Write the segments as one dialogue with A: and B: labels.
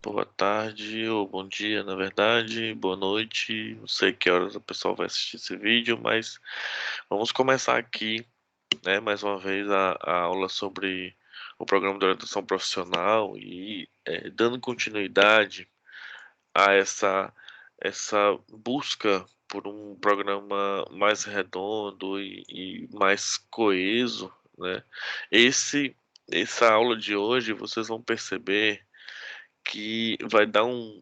A: boa tarde ou bom dia, na verdade, boa noite. Não sei que horas o pessoal vai assistir esse vídeo, mas vamos começar aqui, né, mais uma vez a aula sobre o programa de orientação profissional e dando continuidade a essa busca por um programa mais redondo e mais coeso, né? Esse Essa aula de hoje vocês vão perceber que vai dar um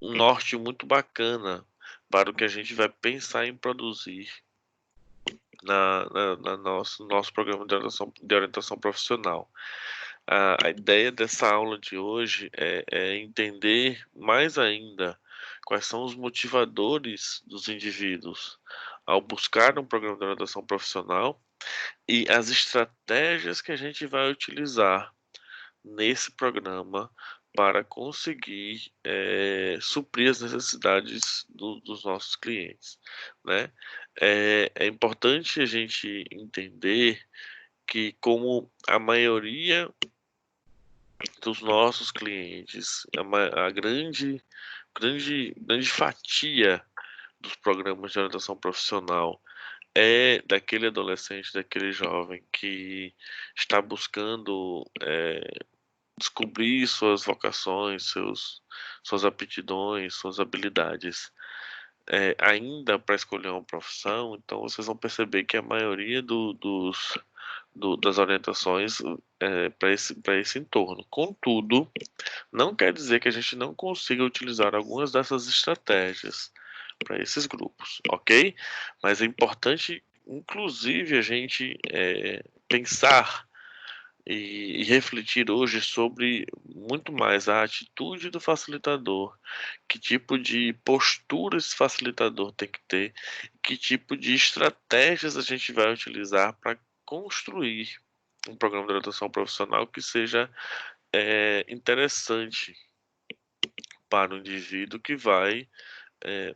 A: norte muito bacana para o que a gente vai pensar em produzir na nosso programa de orientação profissional. A ideia dessa aula de hoje é entender mais ainda quais são os motivadores dos indivíduos ao buscar um programa de orientação profissional e as estratégias que a gente vai utilizar nesse programa para conseguir suprir as necessidades dos nossos clientes, né? É importante a gente entender que como a maioria dos nossos clientes, a grande fatia dos programas de orientação profissional é daquele adolescente, daquele jovem que está buscando descobrir suas vocações, suas aptidões, suas habilidades, ainda para escolher uma profissão. Então vocês vão perceber que a maioria das orientações para esse entorno. Contudo, não quer dizer que a gente não consiga utilizar algumas dessas estratégias para esses grupos, ok? Mas é importante, inclusive, a gente pensar e refletir hoje sobre muito mais a atitude do facilitador, que tipo de postura esse facilitador tem que ter, que tipo de estratégias a gente vai utilizar para construir um programa de orientação profissional que seja interessante para o indivíduo que vai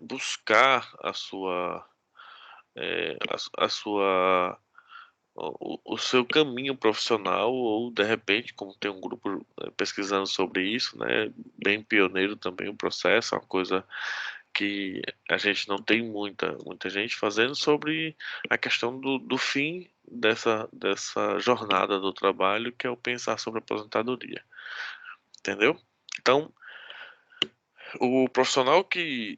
A: buscar a sua o seu caminho profissional ou de repente, como tem um grupo pesquisando sobre isso, né, bem pioneiro também o processo, é uma coisa que a gente não tem muita gente fazendo sobre a questão do fim dessa jornada do trabalho, que é o pensar sobre a aposentadoria, entendeu? Então, o profissional que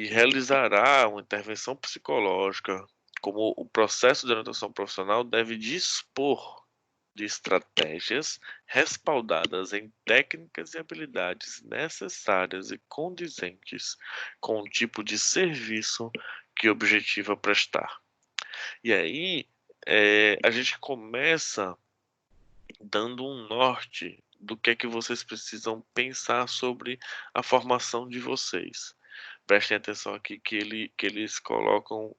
A: realizará uma intervenção psicológica, como o processo de orientação profissional, deve dispor de estratégias respaldadas em técnicas e habilidades necessárias e condizentes com o tipo de serviço que objetiva prestar. E aí, a gente começa dando um norte do que é que vocês precisam pensar sobre a formação de vocês. Prestem atenção aqui que eles colocam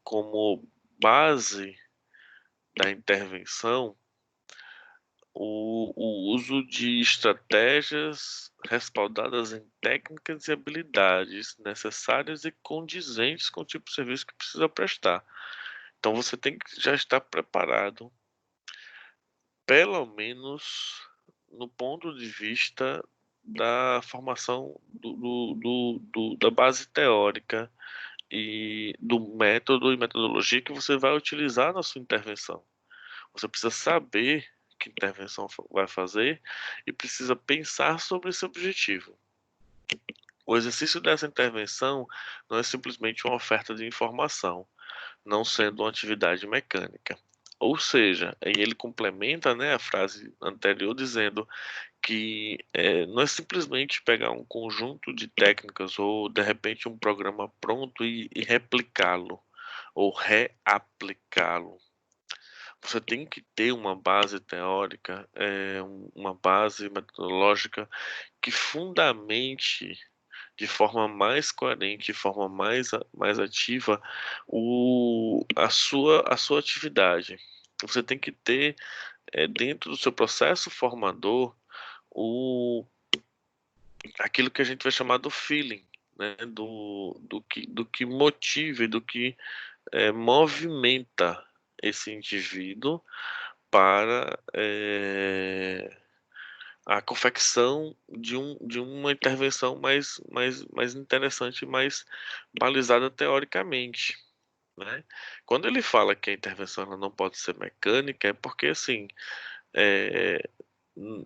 A: como base da intervenção o uso de estratégias respaldadas em técnicas e habilidades necessárias e condizentes com o tipo de serviço que precisa prestar. Então você tem que já estar preparado, pelo menos no ponto de vista da formação da base teórica e do método e metodologia que você vai utilizar na sua intervenção. Você precisa saber que intervenção vai fazer e precisa pensar sobre esse objetivo. O exercício dessa intervenção não é simplesmente uma oferta de informação, não sendo uma atividade mecânica. Ou seja, aí ele complementa, né, a frase anterior dizendo que não é simplesmente pegar um conjunto de técnicas ou de repente um programa pronto e replicá-lo ou reaplicá-lo. Você tem que ter uma base teórica, uma base metodológica que fundamente de forma mais coerente, de forma mais ativa, a sua atividade. Você tem que ter, dentro do seu processo formador, o, aquilo que a gente vai chamar do feeling, né? Do que motiva e do que movimenta esse indivíduo para a confecção de uma intervenção mais interessante, mais balizada teoricamente, né. Quando ele fala que a intervenção ela não pode ser mecânica, é porque, assim, eh, hum,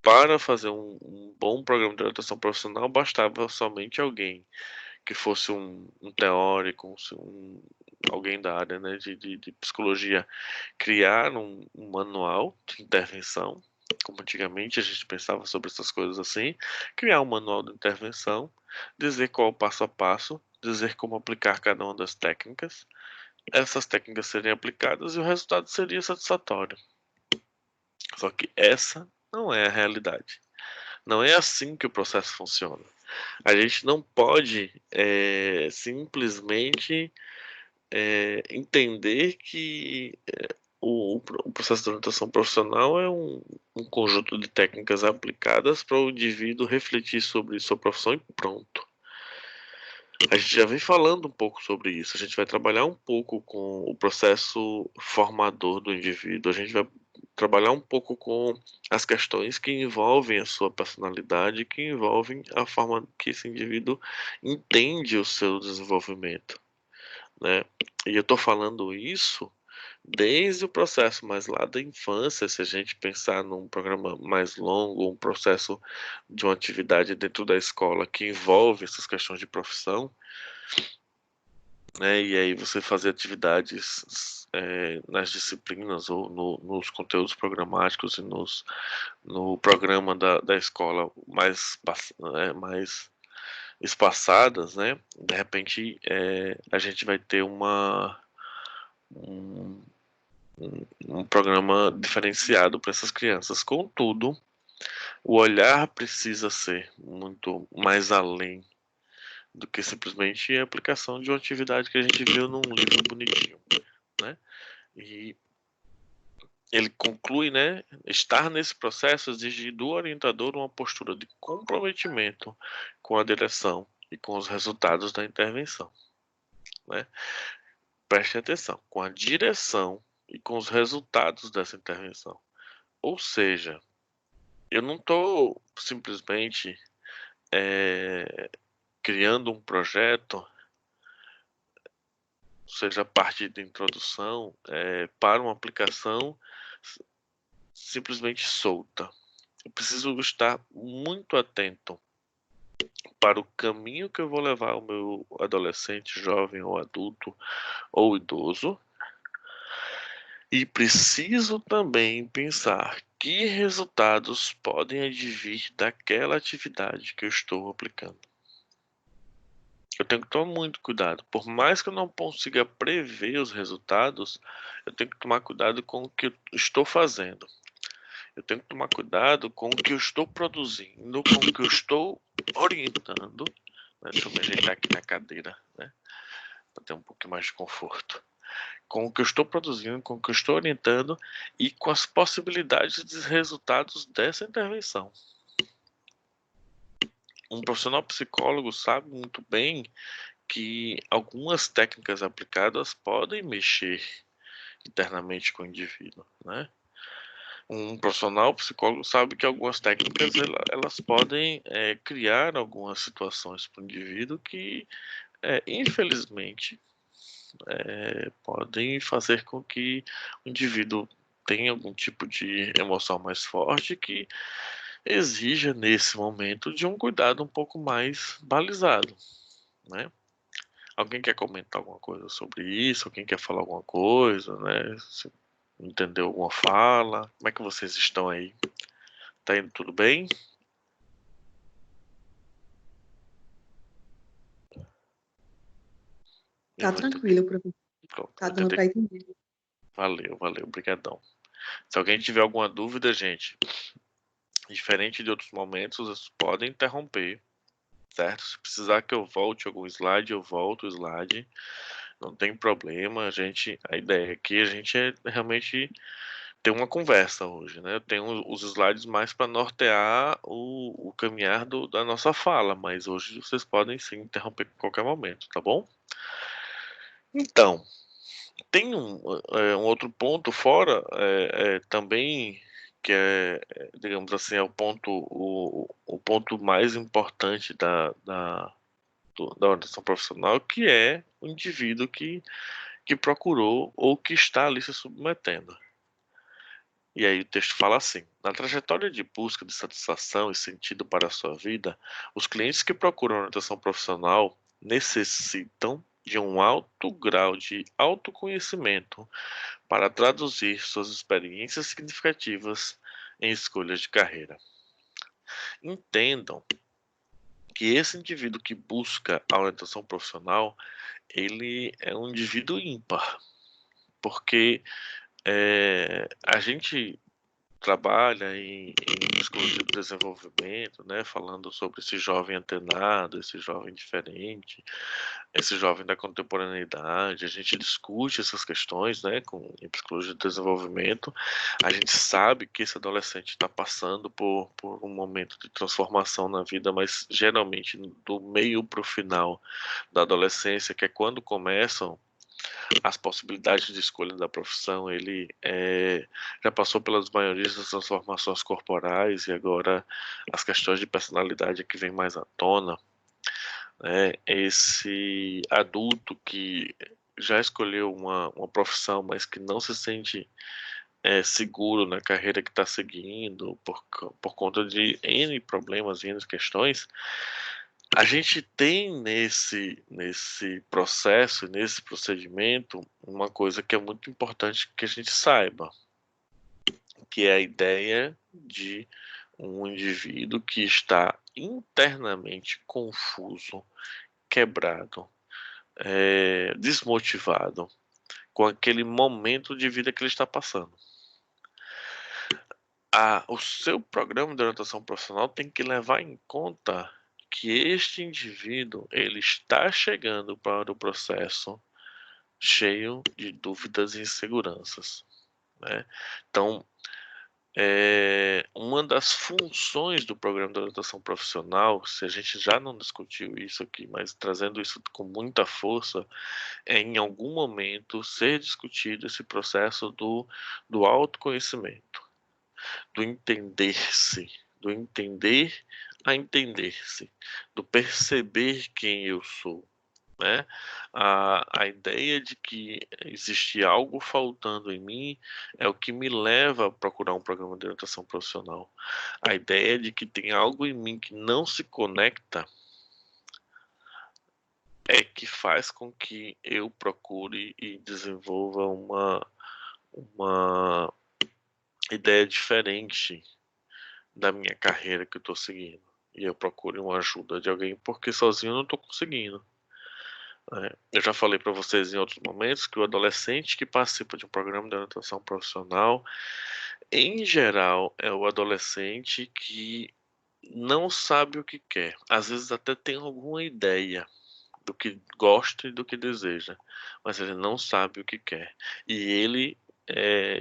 A: para fazer um bom programa de orientação profissional, bastava somente alguém que fosse um teórico, alguém da área, né, de psicologia, criar um manual de intervenção, como antigamente a gente pensava sobre essas coisas assim, criar um manual de intervenção, dizer qual o passo a passo, dizer como aplicar cada uma das técnicas, essas técnicas serem aplicadas e o resultado seria satisfatório. Só que essa não é a realidade. Não é assim que o processo funciona. A gente não pode simplesmente entender que o processo de orientação profissional é um conjunto de técnicas aplicadas para o indivíduo refletir sobre sua profissão e pronto. A gente já vem falando um pouco sobre isso. A gente vai trabalhar um pouco com o processo formador do indivíduo. A gente vai trabalhar um pouco com as questões que envolvem a sua personalidade, que envolvem a forma que esse indivíduo entende o seu desenvolvimento, né. E eu estou falando isso desde o processo mais lá da infância, se a gente pensar num programa mais longo, um processo de uma atividade dentro da escola que envolve essas questões de profissão, né, e aí você fazer atividades, nas disciplinas ou nos conteúdos programáticos e no programa da escola mais espaçadas, né, de repente, a gente vai ter um um programa diferenciado para essas crianças. Contudo, o olhar precisa ser muito mais além do que simplesmente a aplicação de uma atividade que a gente viu num livro bonitinho, né. E ele conclui, né, estar nesse processo exige do orientador uma postura de comprometimento com a direção e com os resultados da intervenção, né. Preste atenção, com a direção e com os resultados dessa intervenção. Ou seja, eu não estou simplesmente, eh, criando um projeto, seja a partir de introdução, para uma aplicação si simplesmente solta. Eu preciso estar muito atento para o caminho que eu vou levar o meu adolescente, jovem ou adulto ou idoso, e preciso também pensar que resultados podem advir daquela atividade que eu estou aplicando. Eu tenho que tomar muito cuidado. Por mais que eu não consiga prever os resultados, eu tenho que tomar cuidado com o que eu estou fazendo. Eu tenho que tomar cuidado com o que eu estou produzindo, com o que eu estou orientando, né. Deixa eu me ajeitar aqui na cadeira, né, para ter um pouquinho mais de conforto. Com o que eu estou produzindo, com o que eu estou orientando e com as possibilidades de resultados dessa intervenção. Um profissional psicólogo sabe muito bem que algumas técnicas aplicadas podem mexer internamente com o indivíduo, né. Um profissional psicólogo sabe que algumas técnicas elas podem, criar algumas situações para o indivíduo que, infelizmente, podem fazer com que o indivíduo tenha algum tipo de emoção mais forte que exija, nesse momento, de um cuidado um pouco mais balizado, né. Alguém quer comentar alguma coisa sobre isso? Alguém quer falar alguma coisa, né? Se entendeu alguma fala? Como é que vocês estão aí? Tá indo tudo bem? Eu
B: Tá
A: vou entender.
B: tranquilo, professor.
A: Pronto,
B: Tá
A: vou
B: dando
A: entender.
B: para entender.
A: Valeu, valeu, obrigadão. Se alguém tiver alguma dúvida, gente, diferente de outros momentos, vocês podem interromper, certo? Se precisar que eu volte algum slide, eu volto o slide, não tem problema. A ideia aqui, a gente é realmente ter uma conversa hoje, né. Eu tenho os slides mais para nortear o caminhar da nossa fala, mas hoje vocês podem sim interromper em qualquer momento, tá bom? Então, tem um outro ponto fora, também que é, digamos assim, é o ponto mais importante da orientação profissional, que é o indivíduo que procurou ou que está ali se submetendo. E aí o texto fala assim: na trajetória de busca de satisfação e sentido para a sua vida, os clientes que procuram orientação profissional necessitam de um alto grau de autoconhecimento para traduzir suas experiências significativas em escolhas de carreira. Entendam que esse indivíduo que busca a orientação profissional, ele é um indivíduo ímpar, porque a gente trabalha em psicologia do desenvolvimento, né, falando sobre esse jovem antenado, esse jovem diferente, esse jovem da contemporaneidade. A gente discute essas questões, né, em psicologia do desenvolvimento. A gente sabe que esse adolescente está passando por um momento de transformação na vida, mas geralmente do meio para o final da adolescência, que é quando começam as possibilidades de escolha da profissão. Ele já passou pelas maiorias das transformações corporais e agora as questões de personalidade é que vem mais à tona, né? Esse adulto que já escolheu uma profissão, mas que não se sente seguro na carreira que está seguindo por conta de N problemas, N questões. A gente tem nesse processo, nesse procedimento, uma coisa que é muito importante que a gente saiba, que é a ideia de um indivíduo que está internamente confuso, quebrado, desmotivado com aquele momento de vida que ele está passando. O seu programa de orientação profissional tem que levar em conta que este indivíduo ele está chegando para o processo cheio de dúvidas e inseguranças, né? Então, uma das funções do programa de orientação profissional, se a gente já não discutiu isso aqui, mas trazendo isso com muita força, é em algum momento ser discutido esse processo do autoconhecimento, do entender-se, do entender a entender-se, do perceber quem eu sou, né? A ideia de que existe algo faltando em mim é o que me leva a procurar um programa de orientação profissional. A ideia de que tem algo em mim que não se conecta é que faz com que eu procure e desenvolva uma ideia diferente da minha carreira que eu estou seguindo. E eu procuro uma ajuda de alguém, porque sozinho eu não estou conseguindo. Eu já falei para vocês em outros momentos que o adolescente que participa de um programa de orientação profissional, em geral, é o adolescente que não sabe o que quer. Às vezes até tem alguma ideia do que gosta e do que deseja, mas ele não sabe o que quer. E ele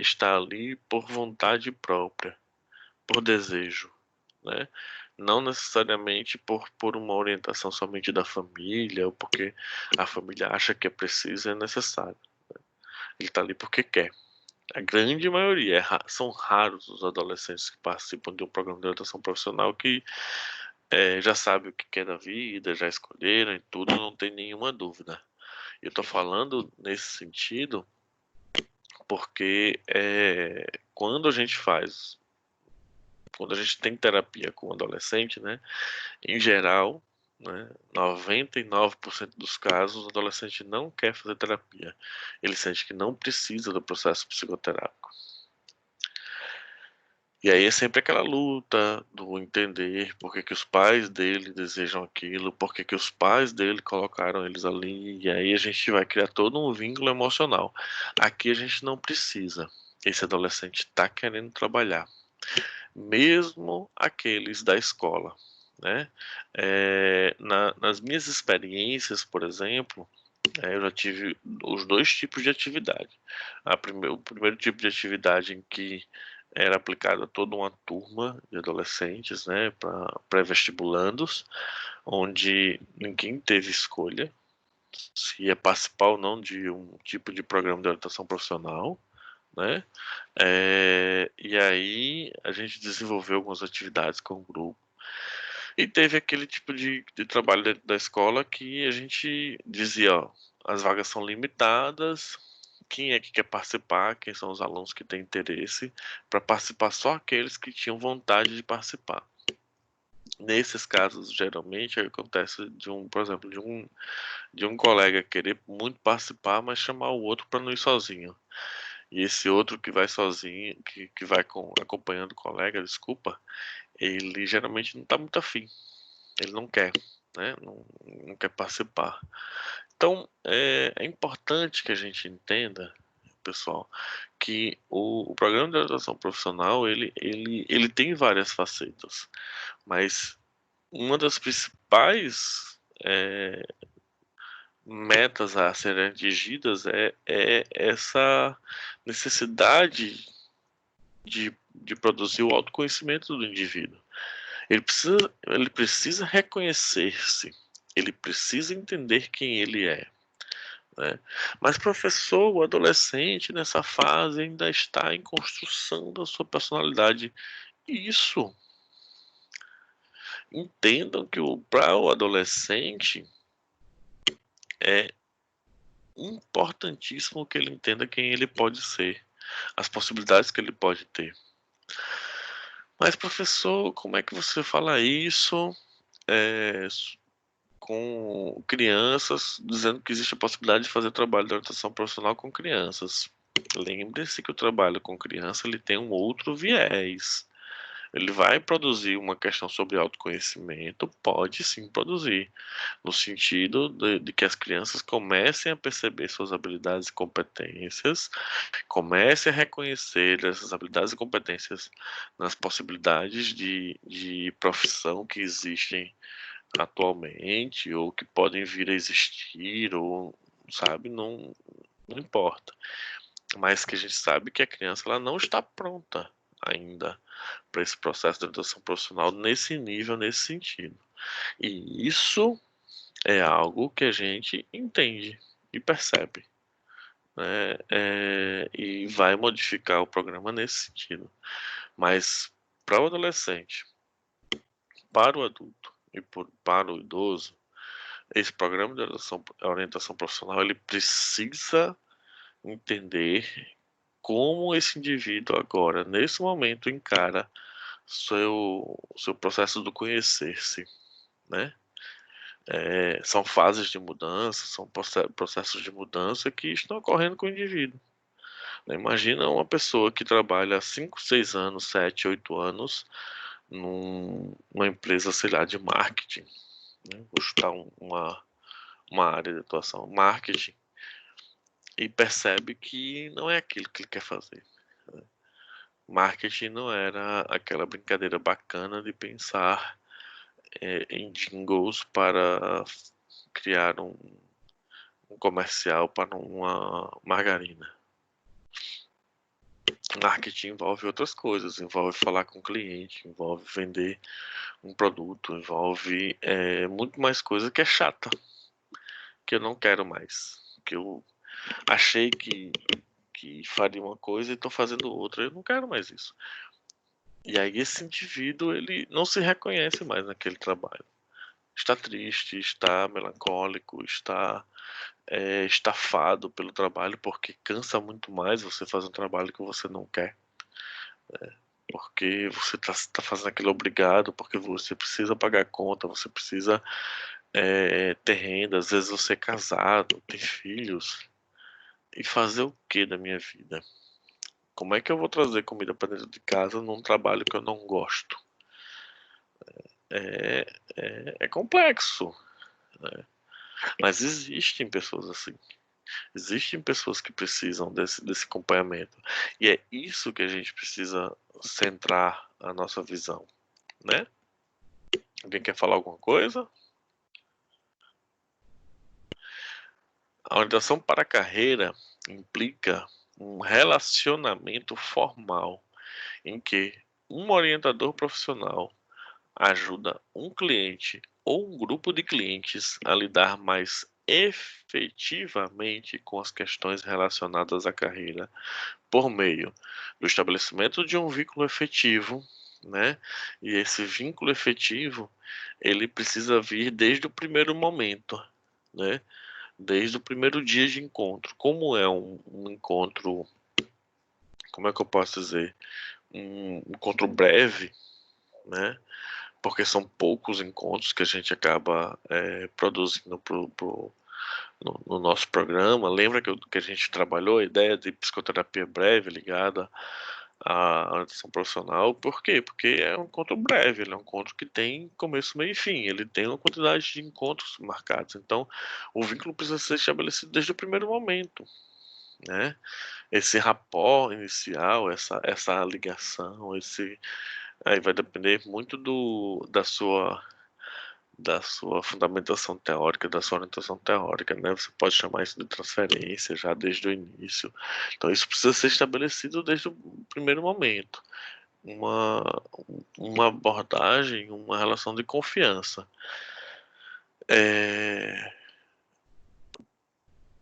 A: está ali por vontade própria, por desejo, né? Não necessariamente por uma orientação somente da família ou porque a família acha que é preciso e é necessário. Ele está ali porque quer. A grande maioria, são raros os adolescentes que participam de um programa de orientação profissional que já sabe o que quer da vida, já escolheram e tudo, não tem nenhuma dúvida. Eu estou falando nesse sentido porque quando a gente faz, quando a gente tem terapia com adolescente, né, em geral, né, 99% dos casos, o adolescente não quer fazer terapia. Ele sente que não precisa do processo psicoterápico. E aí é sempre aquela luta do entender por que os pais dele desejam aquilo, por que os pais dele colocaram eles ali, e aí a gente vai criar todo um vínculo emocional. Aqui a gente não precisa. Esse adolescente está querendo trabalhar, mesmo aqueles da escola, né? Nas minhas experiências, por exemplo, eu já tive os dois tipos de atividade. O primeiro tipo de atividade em que era aplicada a toda uma turma de adolescentes, né, para pré-vestibulandos, onde ninguém teve escolha se ia participar ou não de um tipo de programa de orientação profissional, né? E aí a gente desenvolveu algumas atividades com o grupo. E teve aquele tipo de trabalho dentro da escola que a gente dizia, ó, as vagas são limitadas, quem é que quer participar, quem são os alunos que têm interesse, para participar só aqueles que tinham vontade de participar. Nesses casos, geralmente acontece por exemplo, de um colega querer muito participar, mas chamar o outro para não ir sozinho. E esse outro que vai sozinho, que vai acompanhando o colega, desculpa, ele geralmente não está muito afim. Ele não quer, né? Não quer participar. Então, é importante que a gente entenda, pessoal, que o programa de orientação profissional, ele tem várias facetas, mas uma das principais metas a serem atingidas é essa necessidade de produzir o autoconhecimento do indivíduo. Ele precisa reconhecer-se, ele precisa entender quem ele é, né? Mas, professor, o adolescente nessa fase ainda está em construção da sua personalidade. Isso. Entendam que para o adolescente é importantíssimo que ele entenda quem ele pode ser, as possibilidades que ele pode ter. Mas, professor, como é que você fala isso é, com crianças, dizendo que existe a possibilidade de fazer trabalho de orientação profissional com crianças? Lembre-se que o trabalho com criança ele tem um outro viés. Ele vai produzir uma questão sobre autoconhecimento, pode sim produzir, no sentido de que as crianças comecem a perceber suas habilidades e competências, comecem a reconhecer essas habilidades e competências nas possibilidades de profissão que existem atualmente, ou que podem vir a existir, ou, sabe, não importa. Mas que a gente sabe que a criança ela não está pronta ainda para esse processo de orientação profissional nesse nível, nesse sentido. E isso é algo que a gente entende e percebe, né? E vai modificar o programa nesse sentido. Mas para o adolescente, para o adulto e para o idoso, esse programa de orientação profissional ele precisa entender como esse indivíduo agora, nesse momento, encara seu processo do conhecer-se, né? São fases de mudança, são processos de mudança que estão ocorrendo com o indivíduo. Imagina uma pessoa que trabalha há 5, 6 anos, 7, 8 anos numa empresa, sei lá, de marketing, né? Vou chutar uma área de atuação, marketing, e percebe que não é aquilo que ele quer fazer. Marketing não era aquela brincadeira bacana de pensar em jingles para criar um comercial para uma margarina. Marketing envolve outras coisas, envolve falar com o cliente, envolve vender um produto, envolve muito mais coisa que é chata, que eu não quero mais, que eu achei que faria uma coisa e estou fazendo outra, eu não quero mais isso. E aí esse indivíduo ele não se reconhece mais naquele trabalho. Está triste, está melancólico, está estafado pelo trabalho, porque cansa muito mais você fazer um trabalho que você não quer. Porque você está fazendo aquilo obrigado, porque você precisa pagar conta, você precisa ter renda, às vezes você é casado, tem filhos. E fazer o que da minha vida? Como é que eu vou trazer comida para dentro de casa num trabalho que eu não gosto? É complexo, né? Mas existem pessoas assim. Existem pessoas que precisam desse acompanhamento. E é isso que a gente precisa centrar a nossa visão, né? Alguém quer falar alguma coisa? A orientação para a carreira implica um relacionamento formal em que um orientador profissional ajuda um cliente ou um grupo de clientes a lidar mais efetivamente com as questões relacionadas à carreira por meio do estabelecimento de um vínculo efetivo, né? E esse vínculo efetivo, ele precisa vir desde o primeiro momento, né? Desde o primeiro dia de encontro. Como é um encontro, como é que eu posso dizer? Um encontro breve, né? Porque são poucos encontros que a gente acaba produzindo no nosso programa. Lembra que a gente trabalhou a ideia de psicoterapia breve ligada à orientação profissional? Por quê? Porque é um encontro breve, ele é um encontro que tem começo, meio e fim, ele tem uma quantidade de encontros marcados. Então, o vínculo precisa ser estabelecido desde o primeiro momento, né? Esse rapport inicial, essa ligação, aí vai depender muito da sua fundamentação teórica, da sua orientação teórica, né? Você pode chamar isso de transferência já desde o início. Então isso precisa ser estabelecido desde o primeiro momento. Uma, uma abordagem, uma relação de confiança.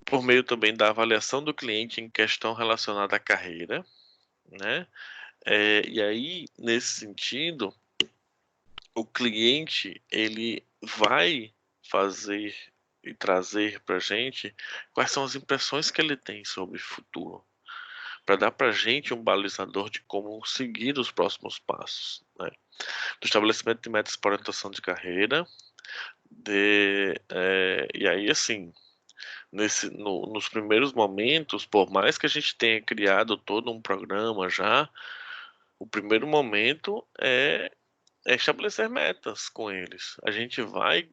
A: Por meio também da avaliação do cliente em questão relacionada à carreira, né? E aí, nesse sentido, o cliente ele vai fazer e trazer para a gente quais são as impressões que ele tem sobre o futuro, para dar para a gente um balizador de como seguir os próximos passos, né? Do estabelecimento de metas para orientação de carreira, e aí assim, nos primeiros momentos, por mais que a gente tenha criado todo um programa já, o primeiro momento é estabelecer metas com eles. A gente vai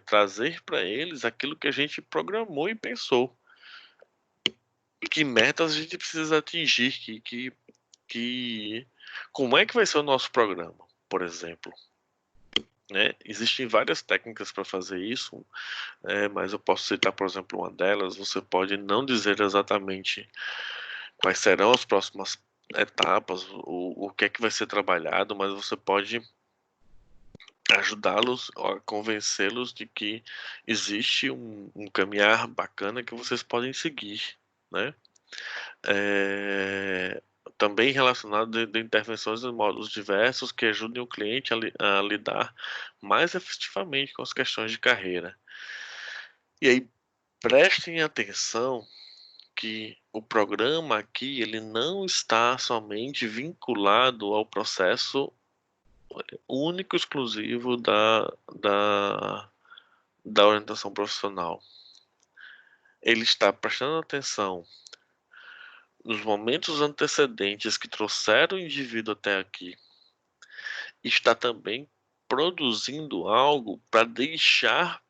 A: trazer para eles aquilo que a gente programou e pensou. Que metas a gente precisa atingir, como é que vai ser o nosso programa, por exemplo. Né? Existem várias técnicas para fazer isso, mas eu posso citar, por exemplo, uma delas. Você pode não dizer exatamente quais serão as próximas etapas, o que é que vai ser trabalhado, mas você pode ajudá-los a convencê-los de que existe um caminhar bacana que vocês podem seguir, né? É, também relacionado de intervenções em modos diversos que ajudem o cliente a lidar mais efetivamente com as questões de carreira. E aí, prestem atenção que o programa aqui ele não está somente vinculado ao processo único exclusivo da orientação profissional. Ele está prestando atenção nos momentos antecedentes que trouxeram o indivíduo até aqui. Está também produzindo algo para deixar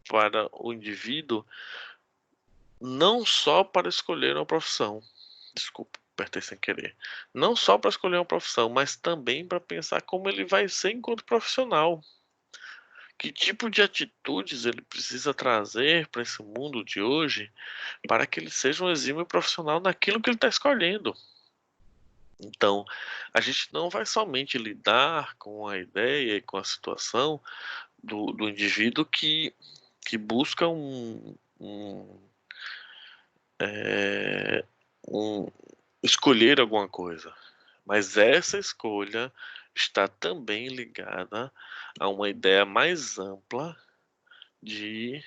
A: para o indivíduo não só para escolher uma profissão. Desculpa, apertei sem querer. Não só para escolher uma profissão, mas também para pensar como ele vai ser enquanto profissional. Que tipo de atitudes ele precisa trazer para esse mundo de hoje para que ele seja um exímio profissional naquilo que ele está escolhendo. Então, a gente não vai somente lidar com a ideia e com a situação do indivíduo que busca um escolher alguma coisa, mas essa escolha está também ligada a uma ideia mais ampla de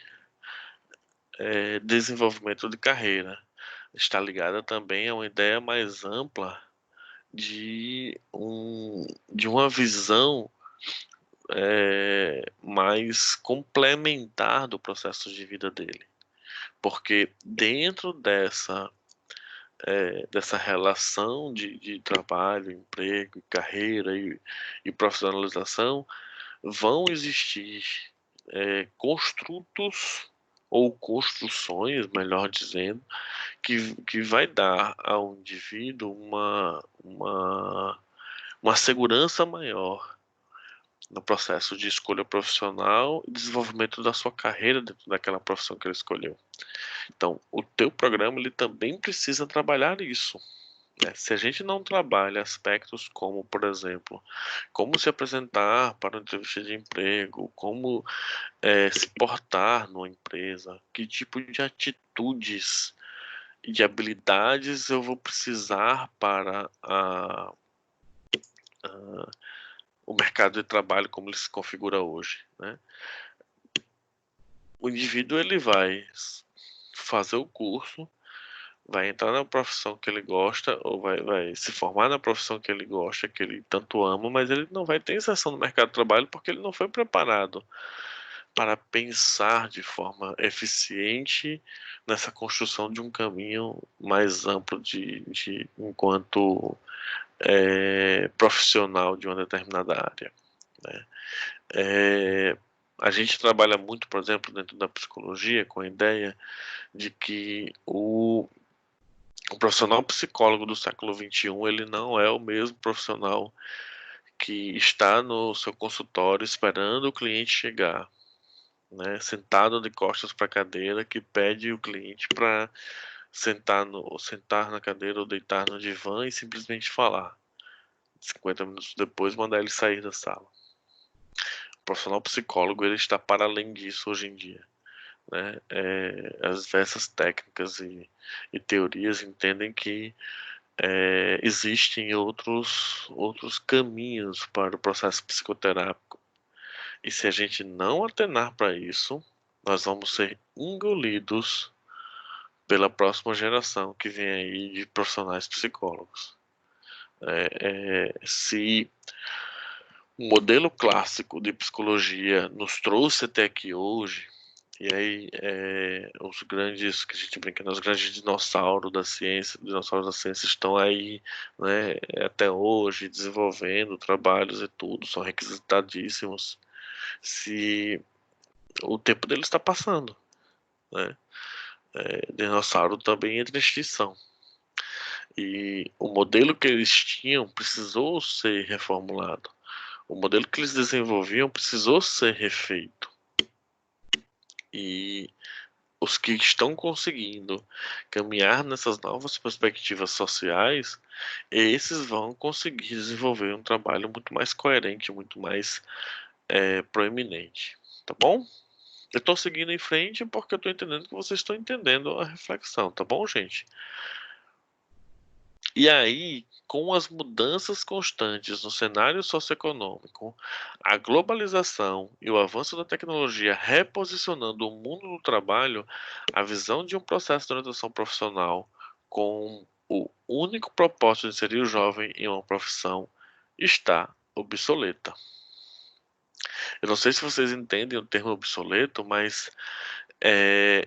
A: desenvolvimento de carreira. Está ligada também a uma ideia mais ampla de uma visão mais complementar do processo de vida dele. Porque dentro dessa relação de trabalho, emprego, carreira e profissionalização, vão existir construtos ou construções, melhor dizendo, que vai dar ao indivíduo uma segurança maior no processo de escolha profissional e desenvolvimento da sua carreira dentro daquela profissão que ele escolheu. Então, o teu programa ele também precisa trabalhar isso, Se a gente não trabalha aspectos como, por exemplo, como se apresentar para uma entrevista de emprego, como se portar numa empresa, que tipo de atitudes e de habilidades eu vou precisar para o mercado de trabalho como ele se configura hoje, né? O indivíduo ele vai fazer o curso, vai entrar na profissão que ele gosta, ou vai se formar na profissão que ele gosta, que ele tanto ama, mas ele não vai ter inserção no mercado de trabalho porque ele não foi preparado para pensar de forma eficiente nessa construção de um caminho mais amplo enquanto profissional de uma determinada área, né? A gente trabalha muito, por exemplo, dentro da psicologia, com a ideia de que o profissional psicólogo do século XXI, ele não é o mesmo profissional que está no seu consultório esperando o cliente chegar, né, sentado de costas para a cadeira, que pede o cliente para sentar na cadeira ou deitar no divã e simplesmente falar. 50 minutos depois, mandar ele sair da sala. O profissional psicólogo ele está para além disso hoje em dia, né? As diversas técnicas e teorias entendem que existem outros caminhos para o processo psicoterápico. E se a gente não atenar para isso, nós vamos ser engolidos pela próxima geração que vem aí de profissionais psicólogos. Se o modelo clássico de psicologia nos trouxe até aqui hoje, e aí os grandes, que a gente brinca, os grandes dinossauros da ciência estão aí, né, até hoje desenvolvendo trabalhos e tudo, são requisitadíssimos. Se o tempo deles está passando, né? Dinossauro também entra em extinção. E o modelo que eles tinham precisou ser reformulado. O modelo que eles desenvolviam precisou ser refeito. E os que estão conseguindo caminhar nessas novas perspectivas sociais, esses vão conseguir desenvolver um trabalho muito mais coerente, muito mais proeminente. Tá bom? Eu estou seguindo em frente porque eu estou entendendo que vocês estão entendendo a reflexão, tá bom, gente? E aí, com as mudanças constantes no cenário socioeconômico, a globalização e o avanço da tecnologia reposicionando o mundo do trabalho, a visão de um processo de orientação profissional com o único propósito de inserir o jovem em uma profissão está obsoleta. Eu não sei se vocês entendem o termo obsoleto, mas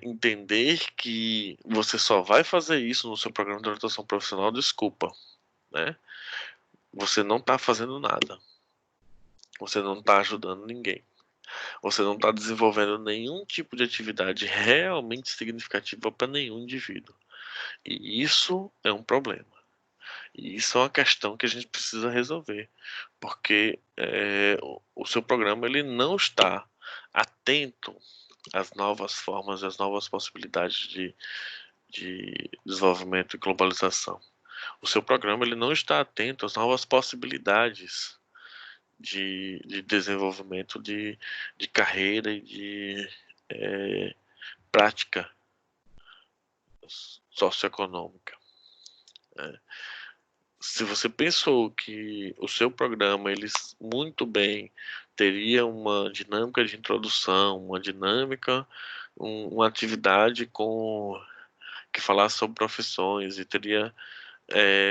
A: entender que você só vai fazer isso no seu programa de orientação profissional, desculpa, né? Você não está fazendo nada. Você não está ajudando ninguém. Você não está desenvolvendo nenhum tipo de atividade realmente significativa para nenhum indivíduo. E isso é um problema. E isso é uma questão que a gente precisa resolver, porque o seu programa ele não está atento às novas formas, às novas possibilidades de desenvolvimento e globalização. O seu programa ele não está atento às novas possibilidades de desenvolvimento de carreira e de prática socioeconômica. Se você pensou que o seu programa ele muito bem teria uma dinâmica de introdução, uma dinâmica, uma atividade que falasse sobre profissões e teria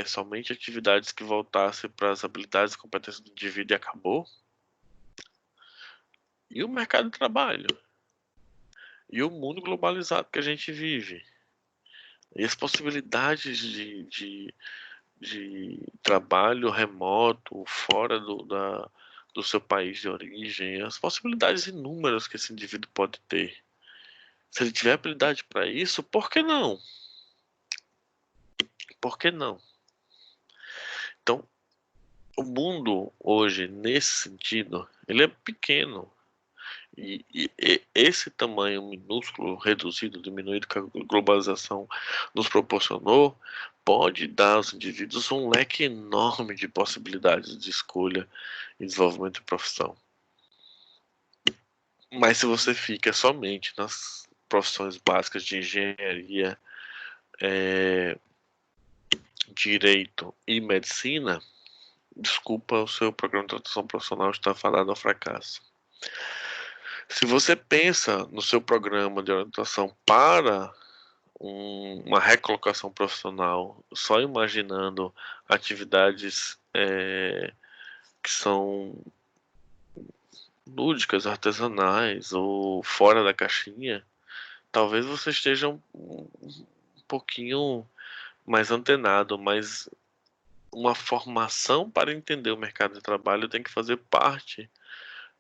A: somente atividades que voltassem para as habilidades e competências do indivíduo e acabou? E o mercado de trabalho? E o mundo globalizado que a gente vive? E as possibilidades de trabalho remoto, fora do seu país de origem, as possibilidades inúmeras que esse indivíduo pode ter. Se ele tiver habilidade para isso, por que não? Por que não? Então, o mundo hoje, nesse sentido, ele é pequeno. E esse tamanho minúsculo, reduzido, diminuído que a globalização nos proporcionou, pode dar aos indivíduos um leque enorme de possibilidades de escolha e desenvolvimento de profissão. Mas se você fica somente nas profissões básicas de engenharia, direito e medicina, desculpa, o seu programa de orientação profissional está fadado ao fracasso. Se você pensa no seu programa de orientação para uma recolocação profissional, só imaginando atividades que são lúdicas, artesanais ou fora da caixinha, talvez você esteja um pouquinho mais antenado, mas uma formação para entender o mercado de trabalho tem que fazer parte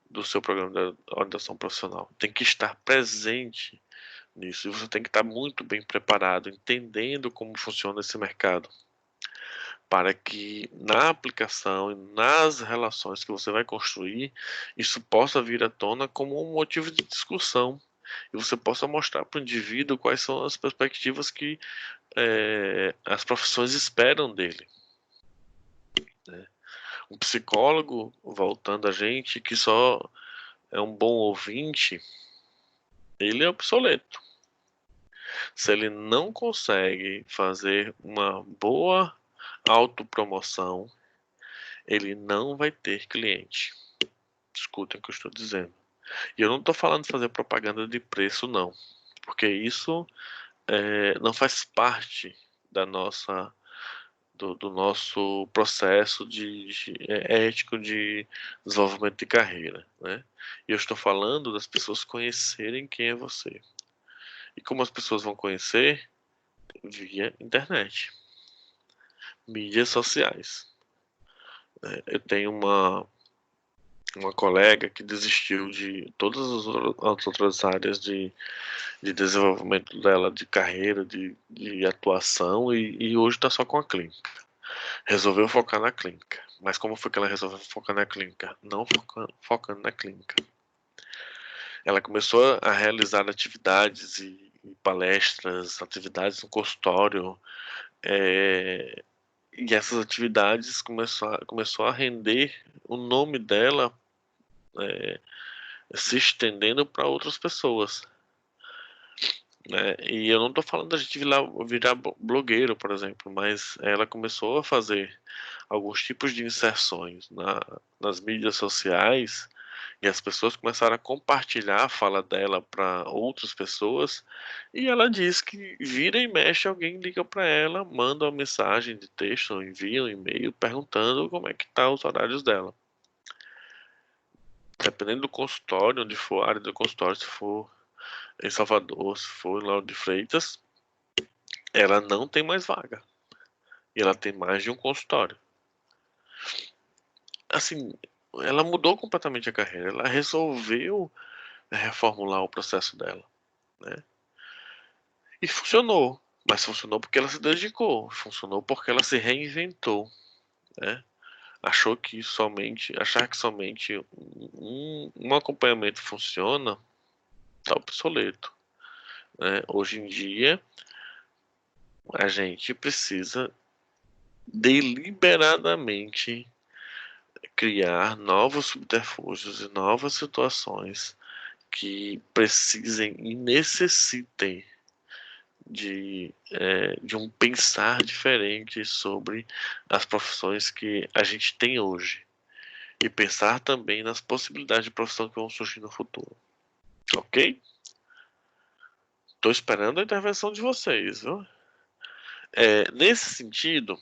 A: do seu programa de orientação profissional. Tem que estar presente nisso. E você tem que estar muito bem preparado, entendendo como funciona esse mercado, para que na aplicação e nas relações que você vai construir, isso possa vir à tona como um motivo de discussão. E você possa mostrar para o indivíduo quais são as perspectivas que as profissões esperam dele. Né? Um psicólogo, voltando a gente, que só é um bom ouvinte, ele é obsoleto. Se ele não consegue fazer uma boa autopromoção, ele não vai ter cliente. Escutem o que eu estou dizendo. E eu não estou falando de fazer propaganda de preço, não. Porque isso não faz parte da nossa, do nosso processo ético de desenvolvimento de carreira. Né? E eu estou falando das pessoas conhecerem quem é você. E como as pessoas vão conhecer? Via internet, mídias sociais. Eu tenho uma colega que desistiu de todas as outras áreas de desenvolvimento dela, de carreira, de atuação, e hoje está só com a clínica. Resolveu focar na clínica. Mas como foi que ela resolveu focar na clínica? Não focando na clínica. Ela começou a realizar atividades e palestras, atividades no consultório, e essas atividades começou a render o nome dela se estendendo para outras pessoas. Né? E eu não estou falando da gente virar blogueiro, por exemplo, mas ela começou a fazer alguns tipos de inserções nas mídias sociais, e as pessoas começaram a compartilhar a fala dela para outras pessoas, e ela diz que vira e mexe, alguém liga para ela, manda uma mensagem de texto, ou envia um e-mail perguntando como é que tá os horários dela. Dependendo do consultório, onde for a área do consultório, se for em Salvador, se for em Lauro de Freitas, ela não tem mais vaga. E ela tem mais de um consultório. Assim, ela mudou completamente a carreira. Ela resolveu reformular o processo dela, né? E funcionou. Mas funcionou porque ela se dedicou. Funcionou porque ela se reinventou, né? Achar que somente um acompanhamento funciona, tá obsoleto, né? Hoje em dia, a gente precisa deliberadamente criar novos subterfúgios e novas situações que precisem e necessitem de um pensar diferente sobre as profissões que a gente tem hoje e pensar também nas possibilidades de profissão que vão surgir no futuro. Ok? Estou esperando a intervenção de vocês, viu? Nesse sentido,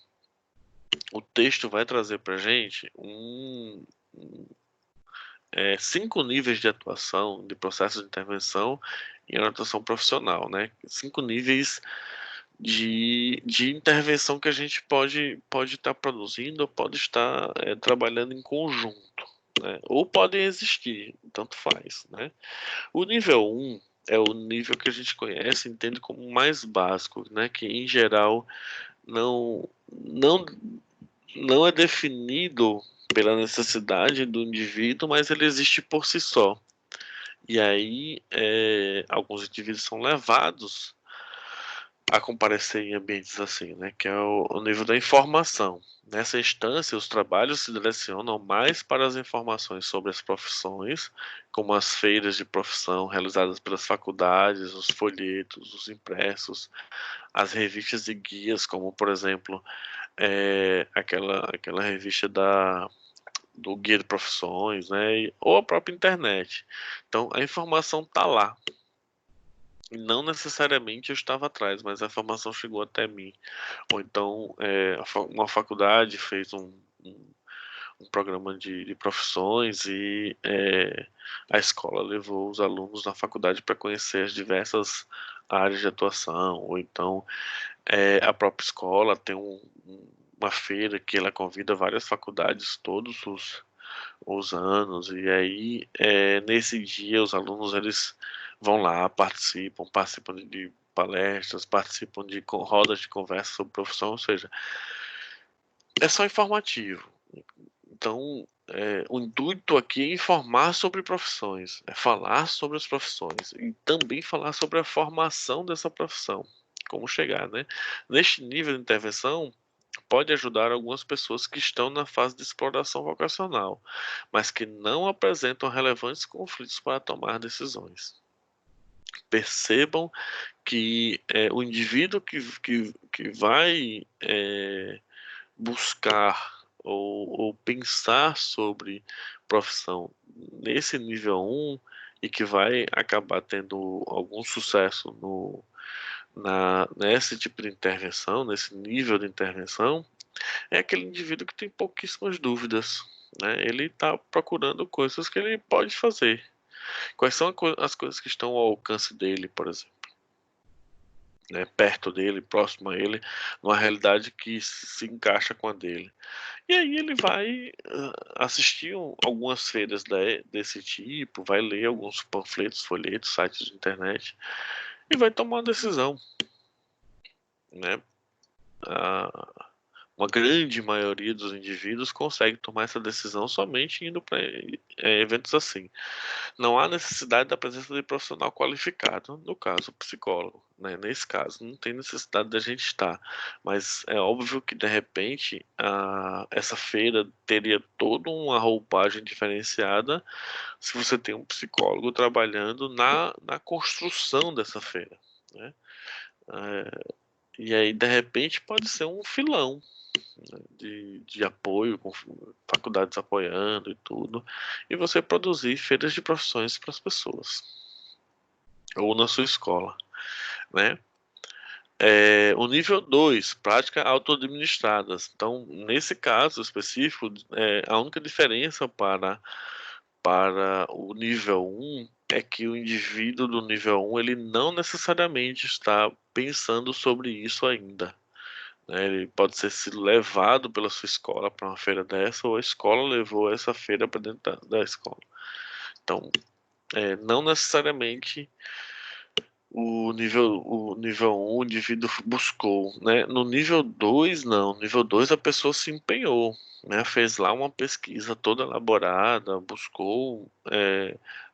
A: o texto vai trazer para a gente 5 níveis de atuação, de processo de intervenção em orientação profissional, né? 5 níveis de intervenção que a gente pode estar produzindo ou pode estar trabalhando em conjunto, né? Ou podem existir, tanto faz, né? O nível 1 é o nível que a gente conhece, entende como mais básico, né? Que em geral não não é definido pela necessidade do indivíduo, mas ele existe por si só. E aí, alguns indivíduos são levados a comparecer em ambientes assim, né, que é o nível da informação. Nessa instância, os trabalhos se direcionam mais para as informações sobre as profissões, como as feiras de profissão realizadas pelas faculdades, os folhetos, os impressos, as revistas e guias, como por exemplo, aquela revista do Guia de Profissões, né, ou a própria internet. Então, a informação está lá. Não necessariamente eu estava atrás, mas a informação chegou até mim. Ou então, uma faculdade fez um programa de profissões e a escola levou os alunos na faculdade para conhecer as diversas áreas de atuação. Ou então, a própria escola tem uma feira que ela convida várias faculdades todos os anos. E aí, nesse dia, os alunos eles vão lá, participam de palestras, participam de rodas de conversa sobre profissão, ou seja, é só informativo. Então, o intuito aqui é informar sobre profissões, é falar sobre as profissões e também falar sobre a formação dessa profissão, como chegar, né? Neste nível de intervenção, pode ajudar algumas pessoas que estão na fase de exploração vocacional, mas que não apresentam relevantes conflitos para tomar decisões. Percebam que o indivíduo que vai buscar ou pensar sobre profissão nesse nível um e que vai acabar tendo algum sucesso nesse tipo de intervenção, nesse nível de intervenção, é aquele indivíduo que tem pouquíssimas dúvidas, né? Ele está procurando coisas que ele pode fazer. Quais são as coisas que estão ao alcance dele, por exemplo, né? Perto dele, próximo a ele, numa realidade que se encaixa com a dele. E aí ele vai assistir algumas feiras desse tipo, vai ler alguns panfletos, folhetos, sites de internet e vai tomar uma decisão, né? Ah, uma grande maioria dos indivíduos consegue tomar essa decisão somente indo para eventos assim. Não há necessidade da presença de profissional qualificado, no caso, psicólogo, né? Nesse caso, não tem necessidade da gente estar, mas é óbvio que de repente essa feira teria toda uma roupagem diferenciada se você tem um psicólogo trabalhando na construção dessa feira, né? E aí, de repente, pode ser um filão, né, de apoio, com faculdades apoiando e tudo, e você produzir feiras de profissões para as pessoas, ou na sua escola, né? O nível 2, prática auto-administradas. Então, nesse caso específico, a única diferença para o nível um é que o indivíduo do nível um ele não necessariamente está pensando sobre isso ainda, né? Ele pode ser sido levado pela sua escola para uma feira dessa, ou a escola levou essa feira para dentro da escola. Então, não necessariamente o nível 1 o indivíduo buscou, né? No nível 2 não. No nível 2 a pessoa se empenhou, né? Fez lá uma pesquisa toda elaborada, buscou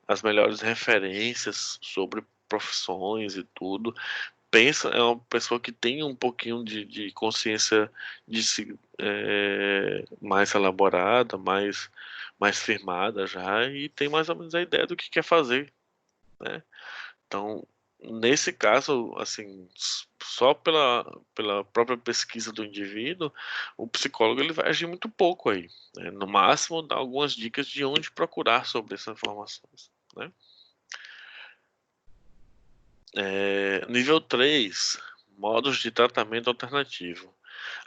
A: as melhores referências sobre profissões e tudo. É uma pessoa que tem um pouquinho de consciência de si, mais elaborada, mais firmada já, e tem mais ou menos a ideia do que quer fazer, né? Então, nesse caso, assim, só pela própria pesquisa do indivíduo, o psicólogo ele vai agir muito pouco aí, né? No máximo, dar algumas dicas de onde procurar sobre essas informações, né? Nível 3, modos de tratamento alternativo.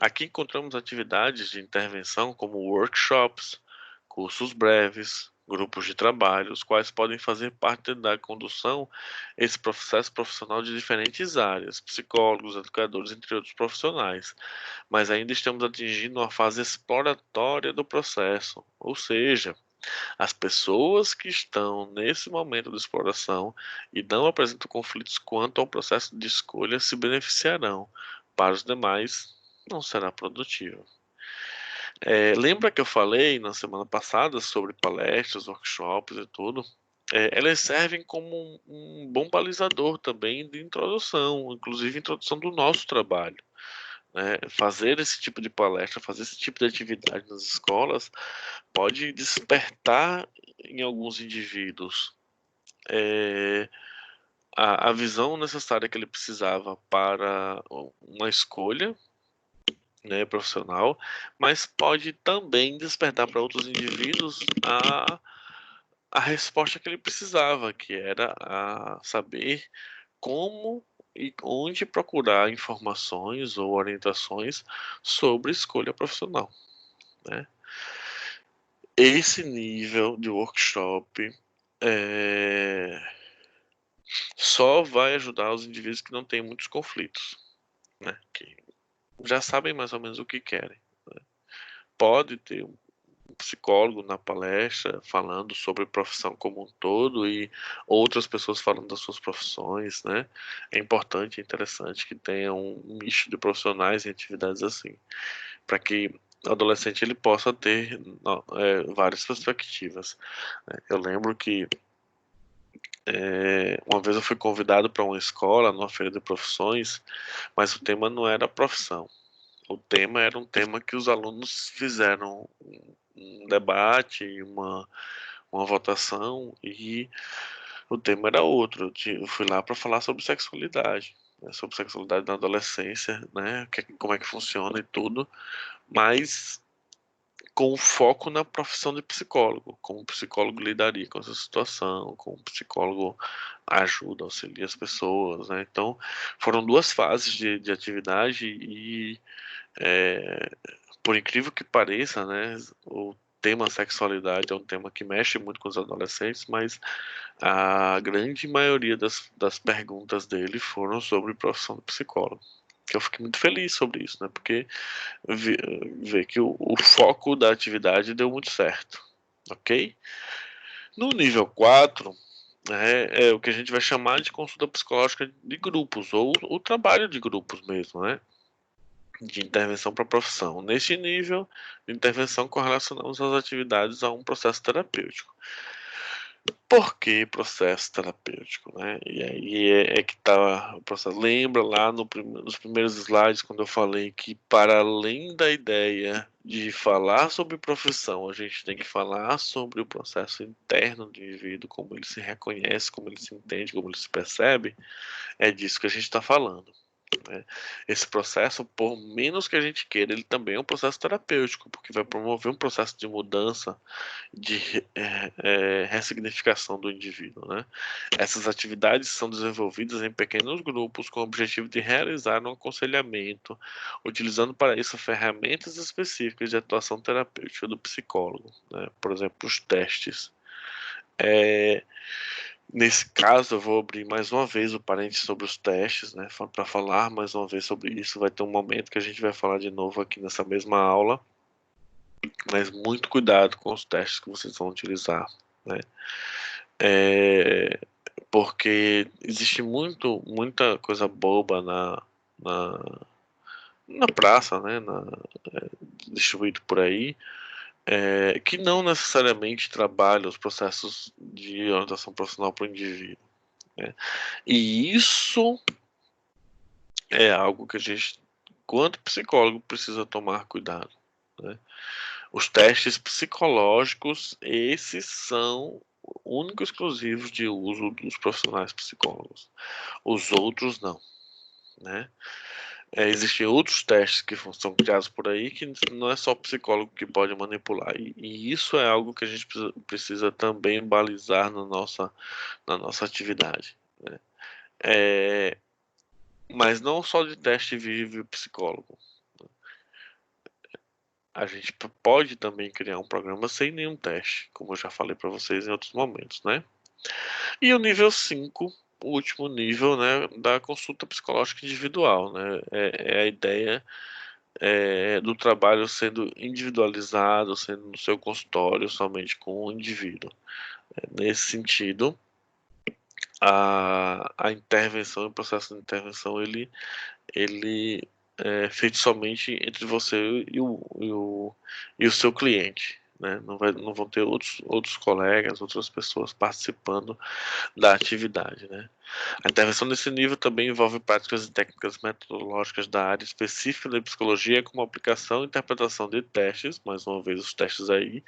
A: Aqui encontramos atividades de intervenção como workshops, cursos breves, grupos de trabalho, os quais podem fazer parte da condução esse processo profissional de diferentes áreas, psicólogos, educadores, entre outros profissionais. Mas ainda estamos atingindo uma fase exploratória do processo, ou seja, as pessoas que estão nesse momento de exploração e não apresentam conflitos quanto ao processo de escolha se beneficiarão. Para os demais, não será produtivo. Lembra que eu falei na semana passada sobre palestras, workshops e tudo? elas servem como um bom balizador também de introdução, inclusive introdução do nosso trabalho, né? Fazer esse tipo de palestra, fazer esse tipo de atividade nas escolas pode despertar em alguns indivíduos a visão necessária que ele precisava para uma escolha, né, profissional, mas pode também despertar para outros indivíduos a resposta que ele precisava, que era a saber como e onde procurar informações ou orientações sobre escolha profissional, né? Esse nível de workshop só vai ajudar os indivíduos que não têm muitos conflitos, né? Que já sabem mais ou menos o que querem. Pode ter um psicólogo na palestra falando sobre a profissão como um todo e outras pessoas falando das suas profissões, né? É importante e interessante que tenha um misto de profissionais em atividades assim, para que o adolescente ele possa ter várias perspectivas, né? Eu lembro que uma vez eu fui convidado para uma escola, numa feira de profissões, mas o tema não era profissão. O tema era um tema que os alunos fizeram um debate, uma votação, e o tema era outro. Eu fui lá para falar sobre sexualidade, né, sobre sexualidade na adolescência, né, como é que funciona e tudo, mas com foco na profissão de psicólogo, como o psicólogo lidaria com essa situação, como o psicólogo ajuda, auxilia as pessoas, né? Então, foram duas fases de atividade e é, por incrível que pareça, né, o tema sexualidade é um tema que mexe muito com os adolescentes, mas a grande maioria das perguntas dele foram sobre profissão de psicólogo. Eu fiquei muito feliz sobre isso, né, porque ver que o foco da atividade deu muito certo, ok? No nível 4, é o que a gente vai chamar de consulta psicológica de grupos, ou o trabalho de grupos mesmo, né? De intervenção para a profissão. Neste nível de intervenção, correlacionamos as atividades a um processo terapêutico. Por que processo terapêutico, né? E aí é que está o processo. Lembra lá nos primeiros slides, quando eu falei que, para além da ideia de falar sobre profissão, a gente tem que falar sobre o processo interno do indivíduo, como ele se reconhece, como ele se entende, como ele se percebe. É disso que a gente está falando, né? Esse processo, por menos que a gente queira, ele também é um processo terapêutico, porque vai promover um processo de mudança, de ressignificação do indivíduo, né? Essas atividades são desenvolvidas em pequenos grupos com o objetivo de realizar um aconselhamento, utilizando para isso ferramentas específicas de atuação terapêutica do psicólogo, né? Por exemplo, os testes. Nesse caso, eu vou abrir mais uma vez o parênteses sobre os testes, né? Para falar mais uma vez sobre isso. Vai ter um momento que a gente vai falar de novo aqui nessa mesma aula, mas muito cuidado com os testes que vocês vão utilizar, né? Porque existe muita coisa boba na, na praça, né? Distribuído por aí, que não necessariamente trabalha os processos de orientação profissional para o indivíduo, né? E isso é algo que a gente, quanto psicólogo, precisa tomar cuidado, né? Os testes psicológicos, esses são únicos exclusivos de uso dos profissionais psicólogos. Os outros não, né? Existem outros testes que são criados por aí que não é só o psicólogo que pode manipular. E isso é algo que a gente precisa também balizar na nossa atividade, né? Mas não só de teste vive o psicólogo. A gente pode também criar um programa sem nenhum teste, como eu já falei para vocês em outros momentos, né? E o nível 5, o último nível, né, da consulta psicológica individual, né? É a ideia do trabalho sendo individualizado, sendo no seu consultório, somente com o indivíduo. Nesse sentido, a intervenção, o processo de intervenção, ele é feito somente entre você e o seu cliente, né? Não vão ter outros colegas, outras pessoas participando da atividade, né? A intervenção nesse nível também envolve práticas e técnicas metodológicas da área específica da psicologia, como aplicação e interpretação de testes, mais uma vez os testes aí,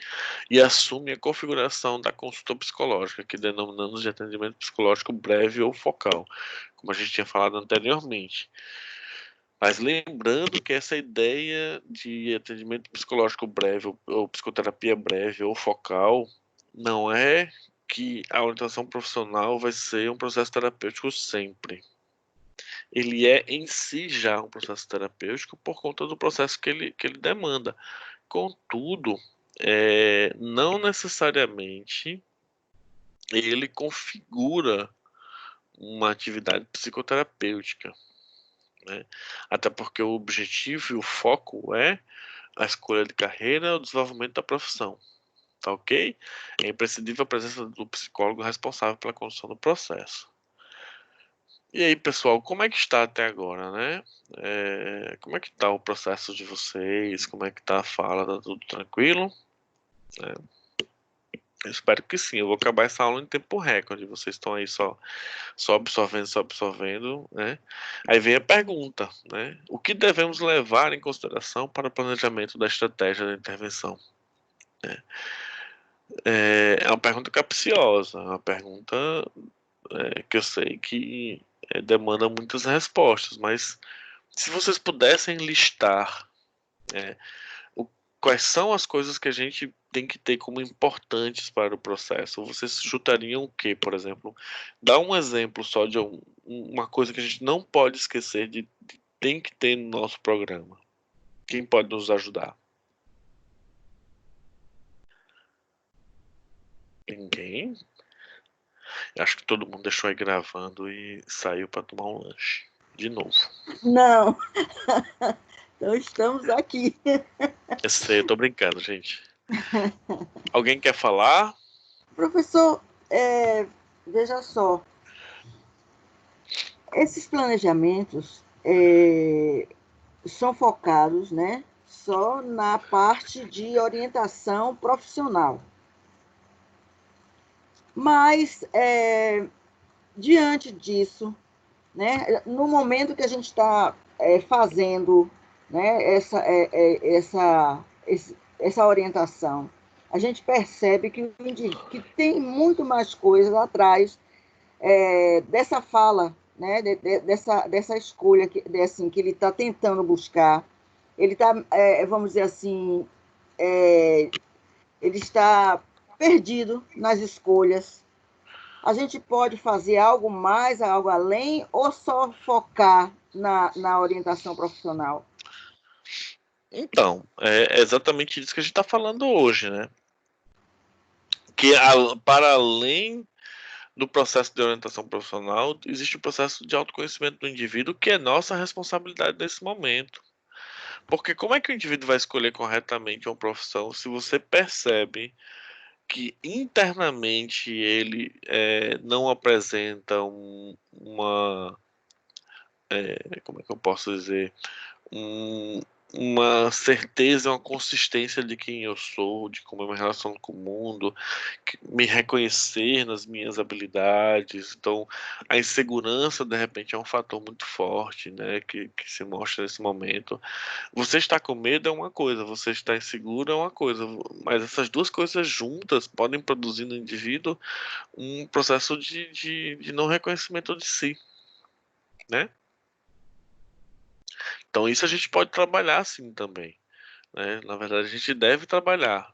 A: e assume a configuração da consulta psicológica, que denominamos de atendimento psicológico breve ou focal, como a gente tinha falado anteriormente. Mas lembrando que essa ideia de atendimento psicológico breve ou psicoterapia breve ou focal não é que a orientação profissional vai ser um processo terapêutico sempre. Ele é em si já um processo terapêutico por conta do processo que ele demanda. Contudo, não necessariamente ele configura uma atividade psicoterapêutica, né? Até porque o objetivo e o foco é a escolha de carreira, o desenvolvimento da profissão, tá ok? É imprescindível a presença do psicólogo responsável pela condução do processo. E aí, pessoal, como é que está até agora, né? Como é que está o processo de vocês? Como é que está a fala? Tá tudo tranquilo? Eu espero que sim. Eu vou acabar essa aula em tempo recorde. Vocês estão aí só absorvendo, né? Aí vem a pergunta, né? O que devemos levar em consideração para o planejamento da estratégia da intervenção? É uma pergunta capciosa, é uma pergunta que eu sei que demanda muitas respostas, mas se vocês pudessem listar é, quais são as coisas que a gente tem que ter como importantes para o processo, vocês chutariam o quê, por exemplo? Dá um exemplo só de uma coisa que a gente não pode esquecer de tem que ter no nosso programa. Quem pode nos ajudar? Ninguém? Acho que todo mundo deixou aí gravando e saiu para tomar um lanche. De novo.
B: Não, então estamos aqui.
A: Eu sei, eu tô brincando, gente. Alguém quer falar?
B: Professor, veja só, esses planejamentos são focados, né, só na parte de orientação profissional. Mas, diante disso, né, no momento que a gente está fazendo, né, essa orientação, a gente percebe que tem muito mais coisas atrás dessa fala, né, dessa escolha assim, que ele está tentando buscar. Ele está, vamos dizer assim, ele está perdido nas escolhas. A gente pode fazer algo mais, algo além, ou só focar na orientação profissional?
A: Então, é exatamente isso que a gente está falando hoje, né? Que para além do processo de orientação profissional, existe o processo de autoconhecimento do indivíduo, que é nossa responsabilidade nesse momento. Porque como é que o indivíduo vai escolher corretamente uma profissão se você percebe que internamente ele não apresenta como é que eu posso dizer, um, uma certeza, uma consistência de quem eu sou, de como eu me relaciono com o mundo, me reconhecer nas minhas habilidades. Então, a insegurança, de repente, é um fator muito forte, né, que se mostra nesse momento. Você está com medo é uma coisa, você está inseguro é uma coisa, mas essas duas coisas juntas podem produzir no indivíduo um processo de não reconhecimento de si, né? Então isso a gente pode trabalhar assim também, né? Na verdade, a gente deve trabalhar.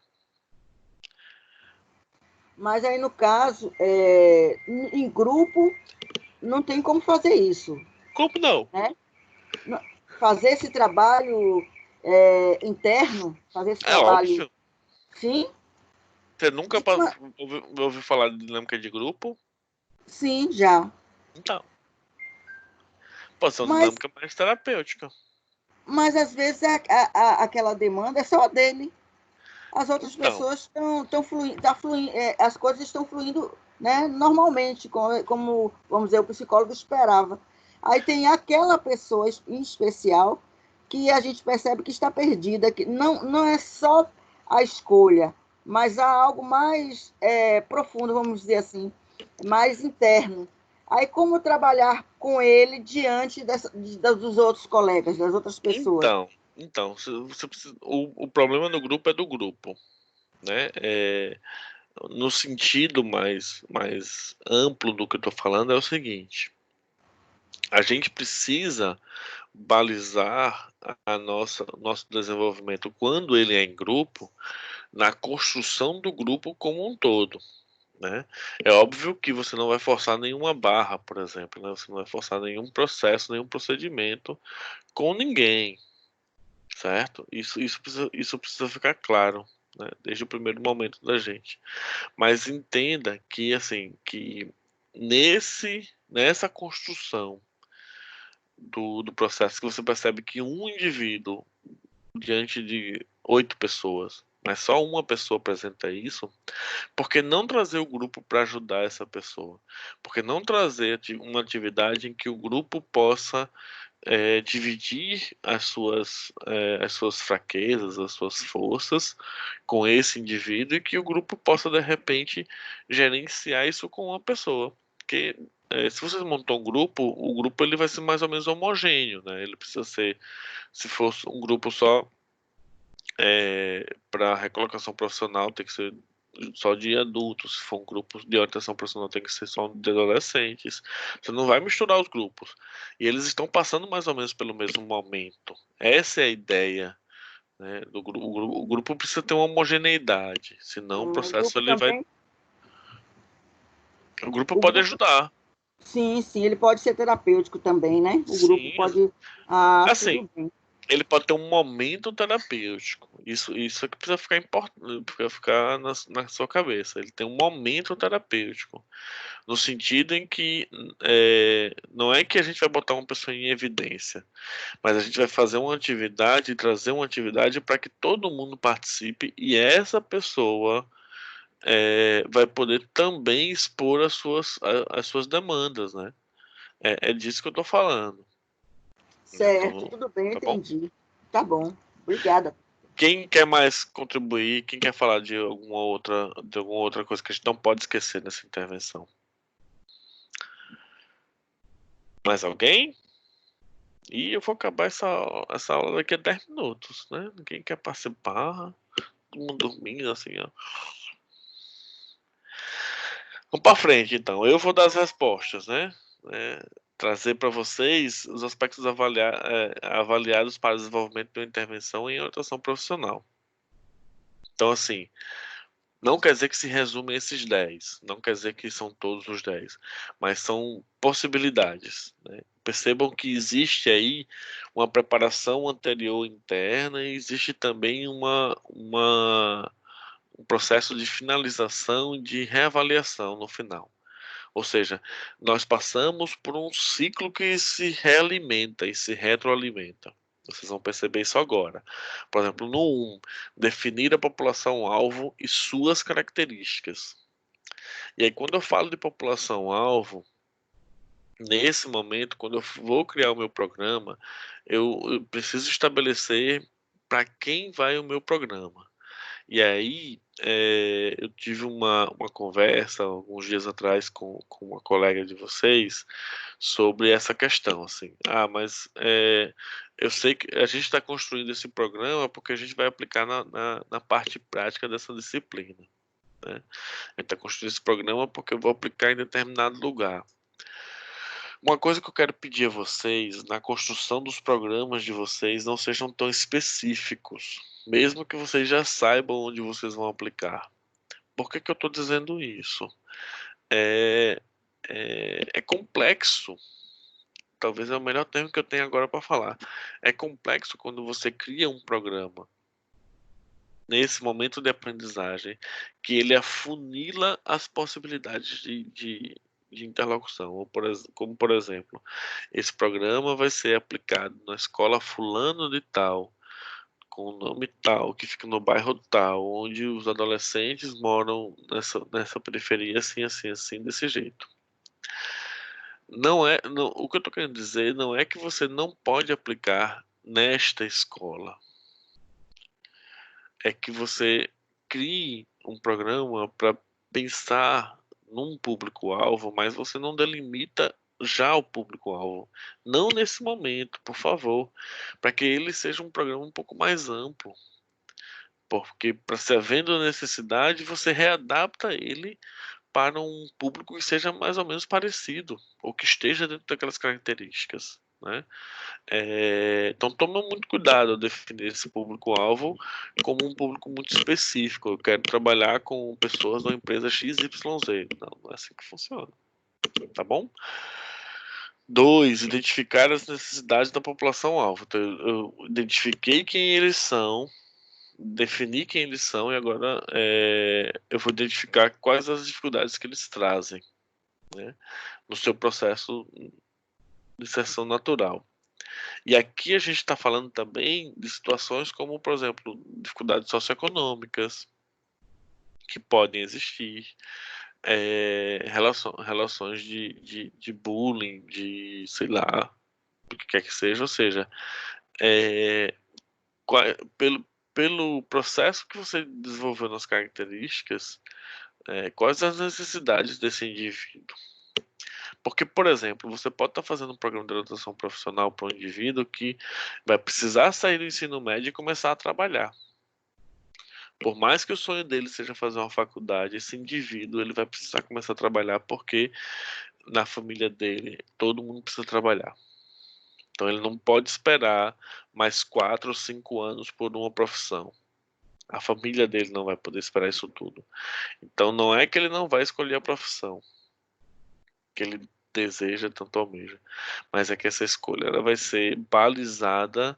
B: Mas aí, no caso, em grupo, não tem como fazer isso,
A: Como não?
B: né? Fazer esse trabalho interno, fazer esse
A: É
B: trabalho,
A: óbvio.
B: sim,
A: Você nunca
B: de uma-
A: ouviu falar de dinâmica de grupo?
B: sim, já.
A: Então, pode ser uma
B: Mas,
A: dinâmica mais terapêutica.
B: mas às vezes aquela demanda é só dele. As outras
A: Então,
B: pessoas estão fluindo, as coisas estão fluindo, né, normalmente, como, vamos dizer, o psicólogo esperava. Aí tem aquela pessoa em especial que a gente percebe que está perdida, que não é só a escolha, mas há algo mais profundo, vamos dizer assim, mais interno. Aí, como trabalhar com ele diante dos outros colegas, das outras pessoas?
A: Então, você precisa, o problema no grupo é do grupo, né? No sentido mais amplo do que eu estou falando é o seguinte: a gente precisa balizar nosso desenvolvimento quando ele é em grupo, na construção do grupo como um todo, né? É óbvio que você não vai forçar nenhuma barra, por exemplo, né? Você não vai forçar nenhum processo, nenhum procedimento com ninguém, certo? Isso precisa ficar claro, né? Desde o primeiro momento da gente. Mas entenda que, assim, que nessa construção do processo, que você percebe que um indivíduo diante de 8 pessoas, mas só uma pessoa apresenta isso, por que não trazer o grupo para ajudar essa pessoa? Por que não trazer uma atividade em que o grupo possa dividir as suas fraquezas, as suas forças com esse indivíduo e que o grupo possa, de repente, gerenciar isso com uma pessoa? Porque se você montou um grupo, o grupo ele vai ser mais ou menos homogêneo, né? Ele precisa ser, se fosse um grupo só para recolocação profissional, tem que ser só de adultos. Se for um grupo de orientação profissional, tem que ser só de adolescentes. Você não vai misturar os grupos. E eles estão passando mais ou menos pelo mesmo momento. Essa é a ideia, né, do grupo. O grupo precisa ter uma homogeneidade, senão o
B: O
A: processo
B: grupo
A: ele vai.
B: também,
A: O grupo
B: o
A: pode
B: grupo,
A: ajudar.
B: sim, sim, ele pode ser terapêutico também, né? O grupo
A: Sim,
B: pode,
A: assim,
B: tudo bem.
A: ele pode ter um momento terapêutico. Isso é que precisa ficar importante, precisa ficar na sua cabeça. Ele tem um momento terapêutico. No sentido em que não é que a gente vai botar uma pessoa em evidência, mas a gente vai fazer uma atividade, trazer uma atividade para que todo mundo participe e essa pessoa vai poder também expor as suas demandas, né? É disso que eu estou falando.
B: Certo,
A: Então,
B: tudo bem, eu
A: tá bom?
B: entendi. Tá bom, obrigada.
A: Quem quer mais contribuir? Quem quer falar de alguma outra coisa que a gente não pode esquecer nessa intervenção? Mais alguém? E eu vou acabar essa aula daqui a 10 minutos, né? Ninguém quer participar, todo mundo dormindo assim, ó. Vamos para frente, então. Eu vou dar as respostas, né? Trazer para vocês os aspectos avaliados para o desenvolvimento de uma intervenção em orientação profissional. Então, assim, não quer dizer que se resume a esses 10, não quer dizer que são todos os 10, mas são possibilidades, né? Percebam que existe aí uma preparação anterior interna e existe também um processo de finalização e de reavaliação no final. Ou seja, nós passamos por um ciclo que se realimenta e se retroalimenta. Vocês vão perceber isso agora. Por exemplo, no 1, definir a população-alvo e suas características. E aí, quando eu falo de população-alvo, nesse momento, quando eu vou criar o meu programa, eu preciso estabelecer para quem vai o meu programa. E aí, eu tive uma conversa alguns dias atrás com uma colega de vocês sobre essa questão, assim. Mas eu sei que a gente está construindo esse programa porque a gente vai aplicar na parte prática dessa disciplina, né? A gente está construindo esse programa porque eu vou aplicar em determinado lugar. Uma coisa que eu quero pedir a vocês, na construção dos programas de vocês, não sejam tão específicos, mesmo que vocês já saibam onde vocês vão aplicar. Por que que eu estou dizendo isso? É, é complexo, talvez é o melhor termo que eu tenho agora para falar. É complexo quando você cria um programa, nesse momento de aprendizagem, que ele afunila as possibilidades de interlocução. Como, por exemplo, esse programa vai ser aplicado na escola fulano de tal, com o nome tal, que fica no bairro tal, onde os adolescentes moram nessa periferia assim, assim, assim, desse jeito. O que eu estou querendo dizer não é que você não pode aplicar nesta escola. É que você crie um programa para pensar num público-alvo, mas você não delimita já o público-alvo. Não nesse momento, por favor, para que ele seja um programa um pouco mais amplo. Porque para se havendo necessidade, você readapta ele para um público que seja mais ou menos parecido, ou que esteja dentro daquelas características, né? Então toma muito cuidado ao definir esse público-alvo como um público muito específico. Eu quero trabalhar com pessoas da empresa XYZ. Não, não é assim que funciona. Tá bom? 2, identificar as necessidades da população-alvo. Então, eu identifiquei quem eles são, defini quem eles são e agora eu vou identificar quais as dificuldades que eles trazem, né, no seu processo de inserção natural. E aqui a gente está falando também de situações como, por exemplo, dificuldades socioeconômicas que podem existir, relações de bullying, de sei lá, o que quer que seja, ou seja, é, pelo, pelo processo que você desenvolveu nas características, quais as necessidades desse indivíduo. Porque, por exemplo, você pode estar fazendo um programa de orientação profissional para um indivíduo que vai precisar sair do ensino médio e começar a trabalhar. Por mais que o sonho dele seja fazer uma faculdade, esse indivíduo ele vai precisar começar a trabalhar porque na família dele todo mundo precisa trabalhar. Então ele não pode esperar mais 4 ou 5 anos por uma profissão. A família dele não vai poder esperar isso tudo. Então não é que ele não vai escolher a profissão que ele deseja, tanto almeja, mas é que essa escolha ela vai ser balizada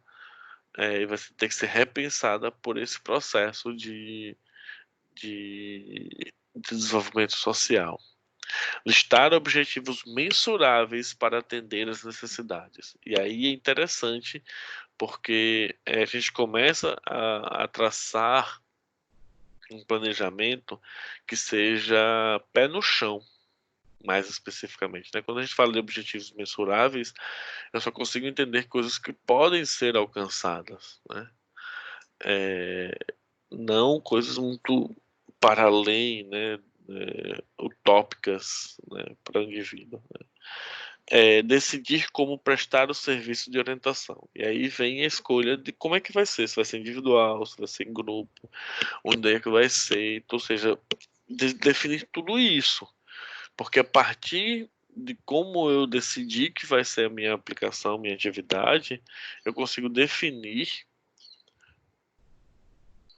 A: e vai ter que ser repensada por esse processo de desenvolvimento social. Listar objetivos mensuráveis para atender as necessidades. E aí é interessante porque a gente começa a traçar um planejamento que seja pé no chão, mais especificamente, né? Quando a gente fala de objetivos mensuráveis, eu só consigo entender coisas que podem ser alcançadas, né? Não coisas muito para além, né? Utópicas, né? Para o indivíduo. Né? Decidir como prestar o serviço de orientação. E aí vem a escolha de como é que vai ser, se vai ser individual, se vai ser em grupo, onde é que vai ser, então, ou seja, definir tudo isso. Porque a partir de como eu decidi que vai ser a minha aplicação, minha atividade, eu consigo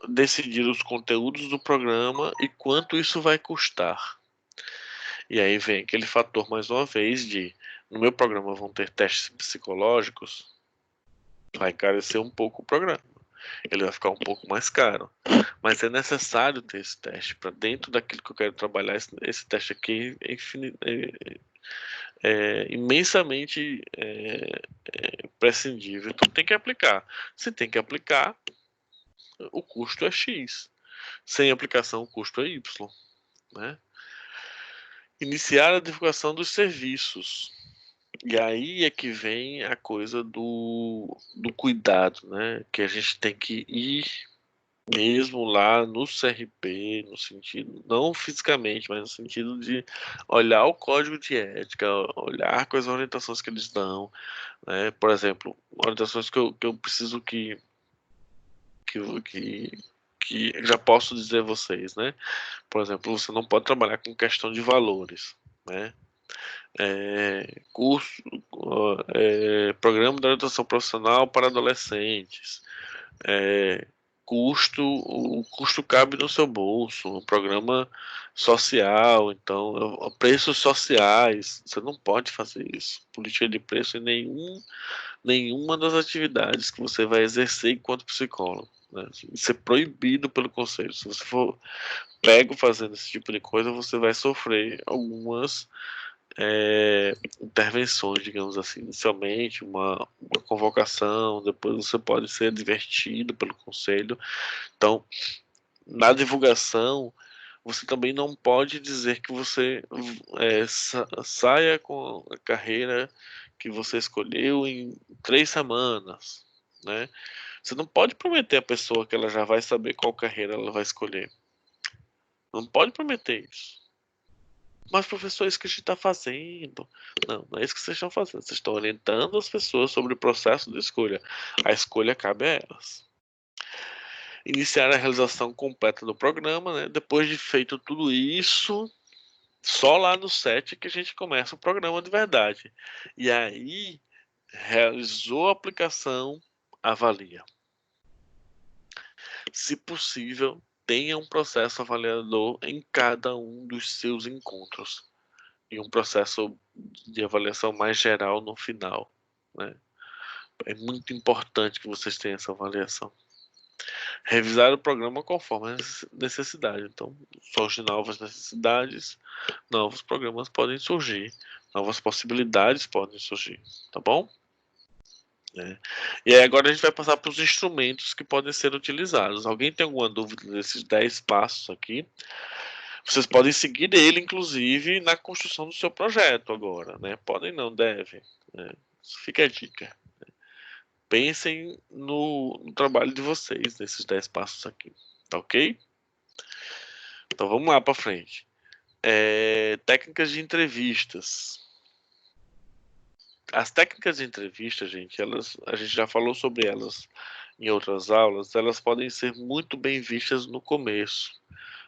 A: decidir os conteúdos do programa e quanto isso vai custar. E aí vem aquele fator, mais uma vez, de no meu programa vão ter testes psicológicos, vai encarecer um pouco o programa. Ele vai ficar um pouco mais caro. Mas é necessário ter esse teste para dentro daquilo que eu quero trabalhar. Esse teste aqui é imensamente prescindível. Então tem que aplicar. Se tem que aplicar, o custo é X. Sem aplicação, o custo é Y. Né? Iniciar a divulgação dos serviços. E aí é que vem a coisa do cuidado, né? Que a gente tem que ir mesmo lá no CRP, no sentido, não fisicamente, mas no sentido de olhar o código de ética, olhar quais orientações que eles dão, né? Por exemplo, orientações que eu preciso que, que já posso dizer a vocês, né? Por exemplo, você não pode trabalhar com questão de valores, né? Curso, programa de orientação profissional para adolescentes, o custo cabe no seu bolso, um programa social, então preços sociais, você não pode fazer isso. Política de preço em nenhuma das atividades que você vai exercer enquanto psicólogo. Né? Isso é proibido pelo conselho. Se você for pego fazendo esse tipo de coisa, você vai sofrer algumas intervenções, digamos assim, inicialmente uma convocação, depois você pode ser advertido pelo conselho. Então, na divulgação, você também não pode dizer que você saia com a carreira que você escolheu em 3 semanas, né? Você não pode prometer à pessoa que ela já vai saber qual carreira ela vai escolher. Não pode prometer isso. Mas, professor, é isso que a gente está fazendo. Não, não é isso que vocês estão fazendo. Vocês estão orientando as pessoas sobre o processo de escolha. A escolha cabe a elas. Iniciar a realização completa do programa, né? Depois de feito tudo isso, só lá no 7 que a gente começa o programa de verdade. E aí, realizou a aplicação, avalia. Se possível, tenha um processo avaliador em cada um dos seus encontros. E um processo de avaliação mais geral no final, né? É muito importante que vocês tenham essa avaliação. Revisar o programa conforme a necessidade. Então, surgem novas necessidades, novos programas podem surgir, novas possibilidades podem surgir, tá bom? E aí agora a gente vai passar para os instrumentos que podem ser utilizados. Alguém tem alguma dúvida desses 10 passos aqui? Vocês podem seguir ele, inclusive, na construção do seu projeto agora, né? Podem não, devem. Né? Fica a dica. Pensem no trabalho de vocês, nesses 10 passos aqui, tá ok? Então vamos lá para frente. Técnicas de entrevistas. As técnicas de entrevista, gente, a gente já falou sobre elas em outras aulas, elas podem ser muito bem vistas no começo,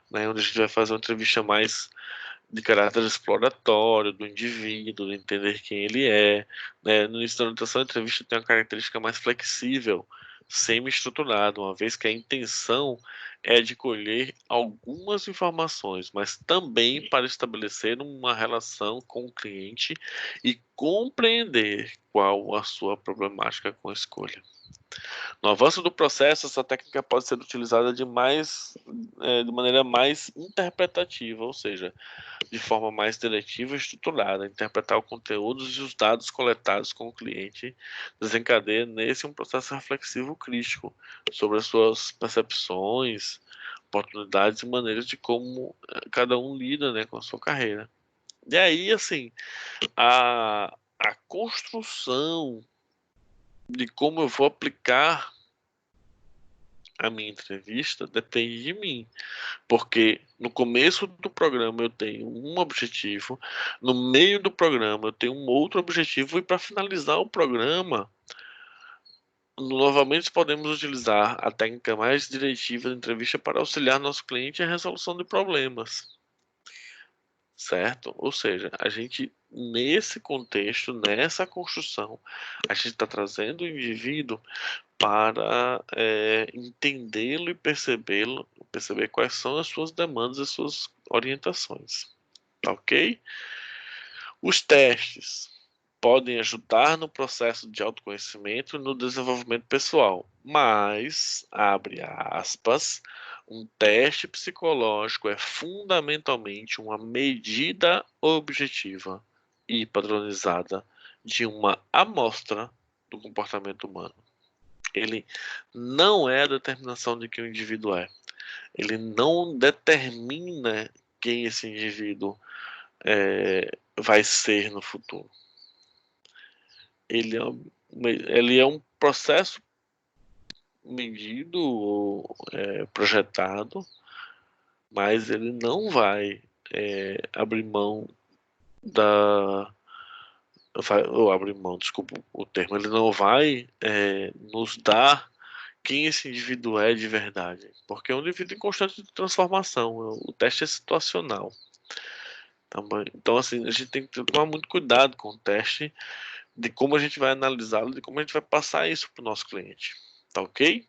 A: né, onde a gente vai fazer uma entrevista mais de caráter exploratório do indivíduo, de entender quem ele é. Né? No início da orientação, a entrevista tem uma característica mais flexível, semi-estruturada, uma vez que a intenção é de colher algumas informações, mas também para estabelecer uma relação com o cliente e compreender qual a sua problemática com a escolha. No avanço do processo, essa técnica pode ser utilizada de maneira mais interpretativa, ou seja, de forma mais deletiva e estruturada, interpretar o conteúdo e os dados coletados com o cliente desencadeia nesse um processo reflexivo crítico sobre as suas percepções, oportunidades e maneiras de como cada um lida, né, com a sua carreira. E aí, assim, a construção de como eu vou aplicar a minha entrevista depende de mim, porque no começo do programa eu tenho um objetivo, no meio do programa eu tenho um outro objetivo e para finalizar o programa, novamente podemos utilizar a técnica mais diretiva de entrevista para auxiliar nosso cliente em resolução de problemas, certo? Ou seja, a gente nesse contexto, nessa construção, a gente está trazendo o indivíduo para entendê-lo e percebê-lo, perceber quais são as suas demandas e suas orientações, tá ok? Os testes podem ajudar no processo de autoconhecimento e no desenvolvimento pessoal, mas, abre aspas, um teste psicológico é fundamentalmente uma medida objetiva e padronizada de uma amostra do comportamento humano. Ele não é a determinação de quem o indivíduo é. Ele não determina quem esse indivíduo vai ser no futuro. Ele é um processo medido, projetado, mas ele não vai abrir mão da. Ou abrir mão, desculpa o termo, ele não vai nos dar quem esse indivíduo é de verdade, porque é um indivíduo em constante transformação, o teste é situacional. Então, assim, a gente tem que tomar muito cuidado com o teste, de como a gente vai analisá-lo, de como a gente vai passar isso para o nosso cliente, tá ok?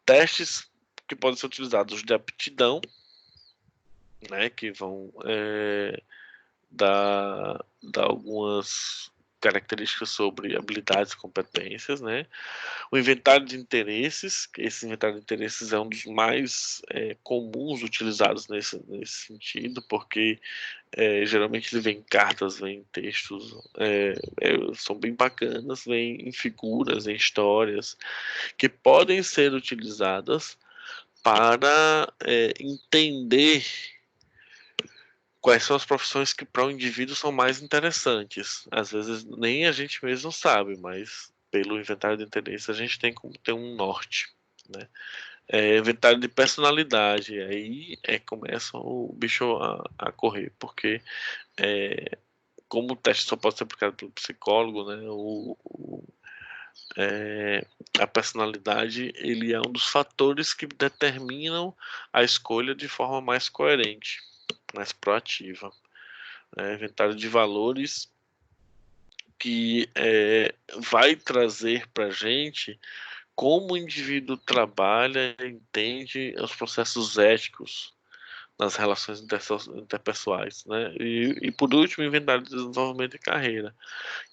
A: Testes que podem ser utilizados de aptidão, né, que vão dar algumas características sobre habilidades e competências, né? O inventário de interesses, esse inventário de interesses é um dos mais comuns utilizados nesse sentido, porque geralmente ele vem em cartas, vem em textos, são bem bacanas, vem em figuras, em histórias, que podem ser utilizadas para entender quais são as profissões que para o indivíduo são mais interessantes. Às vezes nem a gente mesmo sabe, mas pelo inventário de interesse a gente tem como ter um norte, né? Inventário de personalidade. Aí começa o bicho a correr, porque como o teste só pode ser aplicado pelo psicólogo, né? A personalidade ele é um dos fatores que determinam a escolha de forma mais coerente, mais proativa. Inventário de valores que vai trazer para a gente como o indivíduo trabalha e entende os processos éticos nas relações interpessoais, né? E por último, inventário de desenvolvimento de carreira,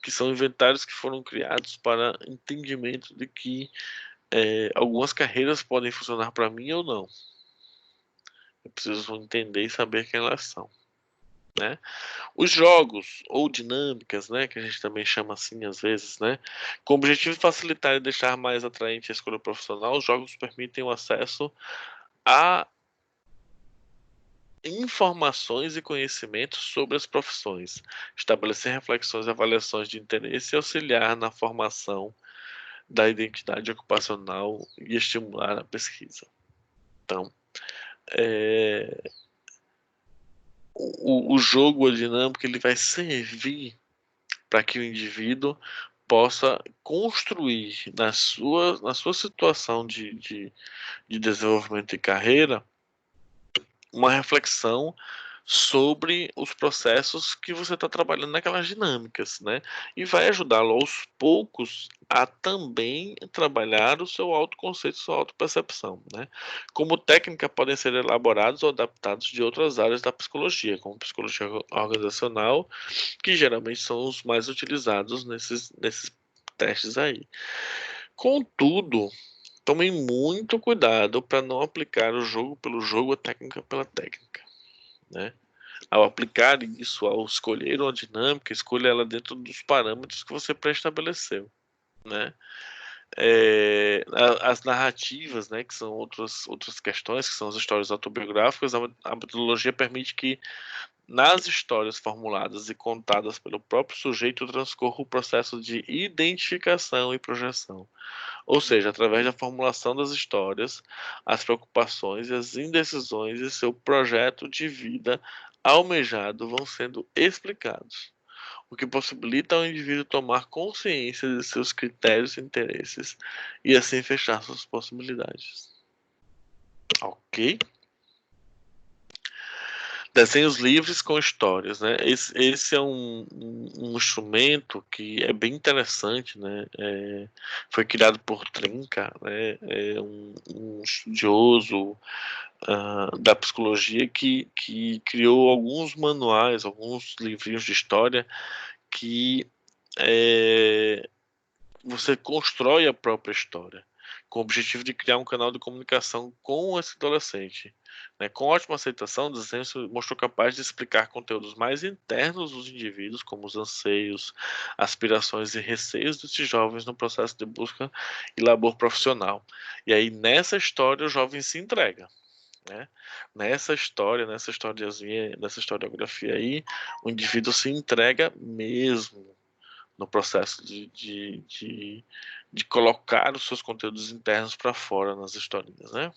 A: que são inventários que foram criados para entendimento de que algumas carreiras podem funcionar para mim ou não. Eu preciso entender e saber quem elas são, né? Os jogos ou dinâmicas, né, que a gente também chama assim às vezes, né, com o objetivo de facilitar e deixar mais atraente a escolha profissional, os jogos permitem o acesso a informações e conhecimentos sobre as profissões, estabelecer reflexões e avaliações de interesse e auxiliar na formação da identidade ocupacional e estimular a pesquisa. Então, o jogo, a dinâmica, ele vai servir para que o indivíduo possa construir na sua situação de desenvolvimento de carreira uma reflexão sobre os processos que você está trabalhando naquelas dinâmicas, né? E vai ajudá-lo aos poucos a também trabalhar o seu autoconceito, sua autopercepção, né? Como técnica podem ser elaborados ou adaptados de outras áreas da psicologia, como psicologia organizacional, que geralmente são os mais utilizados nesses testes aí. Contudo, tomem muito cuidado para não aplicar o jogo pelo jogo, a técnica pela técnica, né? Ao aplicar isso, ao escolher uma dinâmica, escolha ela dentro dos parâmetros que você pré-estabeleceu, né? As narrativas, né, que são outras questões, que são as histórias autobiográficas, a metodologia permite que nas histórias formuladas e contadas pelo próprio sujeito transcorra o processo de identificação e projeção. Ou seja, através da formulação das histórias, as preocupações e as indecisões de seu projeto de vida almejado vão sendo explicados, o que possibilita ao indivíduo tomar consciência de seus critérios e interesses e assim fechar suas possibilidades. Ok? Desenhos livres com histórias, né? Esse é um instrumento que é bem interessante, né? Foi criado por Trinca, né? Um estudioso da psicologia que criou alguns manuais, alguns livrinhos de história que você constrói a própria história, com o objetivo de criar um canal de comunicação com esse adolescente. Né? Com ótima aceitação, o desenho se mostrou capaz de explicar conteúdos mais internos dos indivíduos, como os anseios, aspirações e receios desses jovens no processo de busca e labor profissional. E aí, nessa história, o jovem se entrega. Né? Nessa historiazinha, nessa historiografia aí, o indivíduo se entrega mesmo no processo de colocar os seus conteúdos internos para fora nas historinhas, né?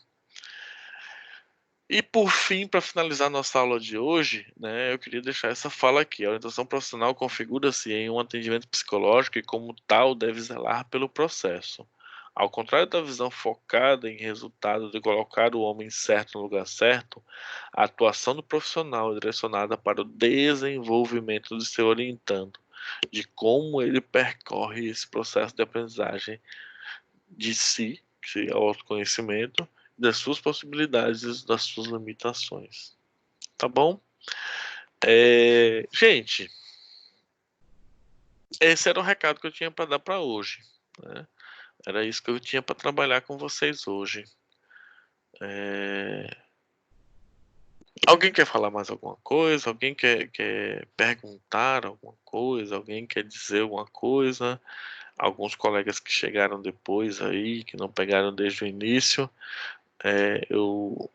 A: E por fim, para finalizar nossa aula de hoje, né, eu queria deixar essa fala aqui. A orientação profissional configura-se em um atendimento psicológico e, como tal, deve zelar pelo processo. Ao contrário da visão focada em resultado de colocar o homem certo no lugar certo, a atuação do profissional é direcionada para o desenvolvimento de seu orientando, de como ele percorre esse processo de aprendizagem de si, que é o autoconhecimento, das suas possibilidades e das suas limitações. Tá bom? Gente, esse era o recado que eu tinha para dar para hoje. Né? Era isso que eu tinha para trabalhar com vocês hoje. Alguém quer falar mais alguma coisa? Alguém quer perguntar alguma coisa? Alguém quer dizer alguma coisa? Alguns colegas que chegaram depois aí, que não pegaram desde o início, eu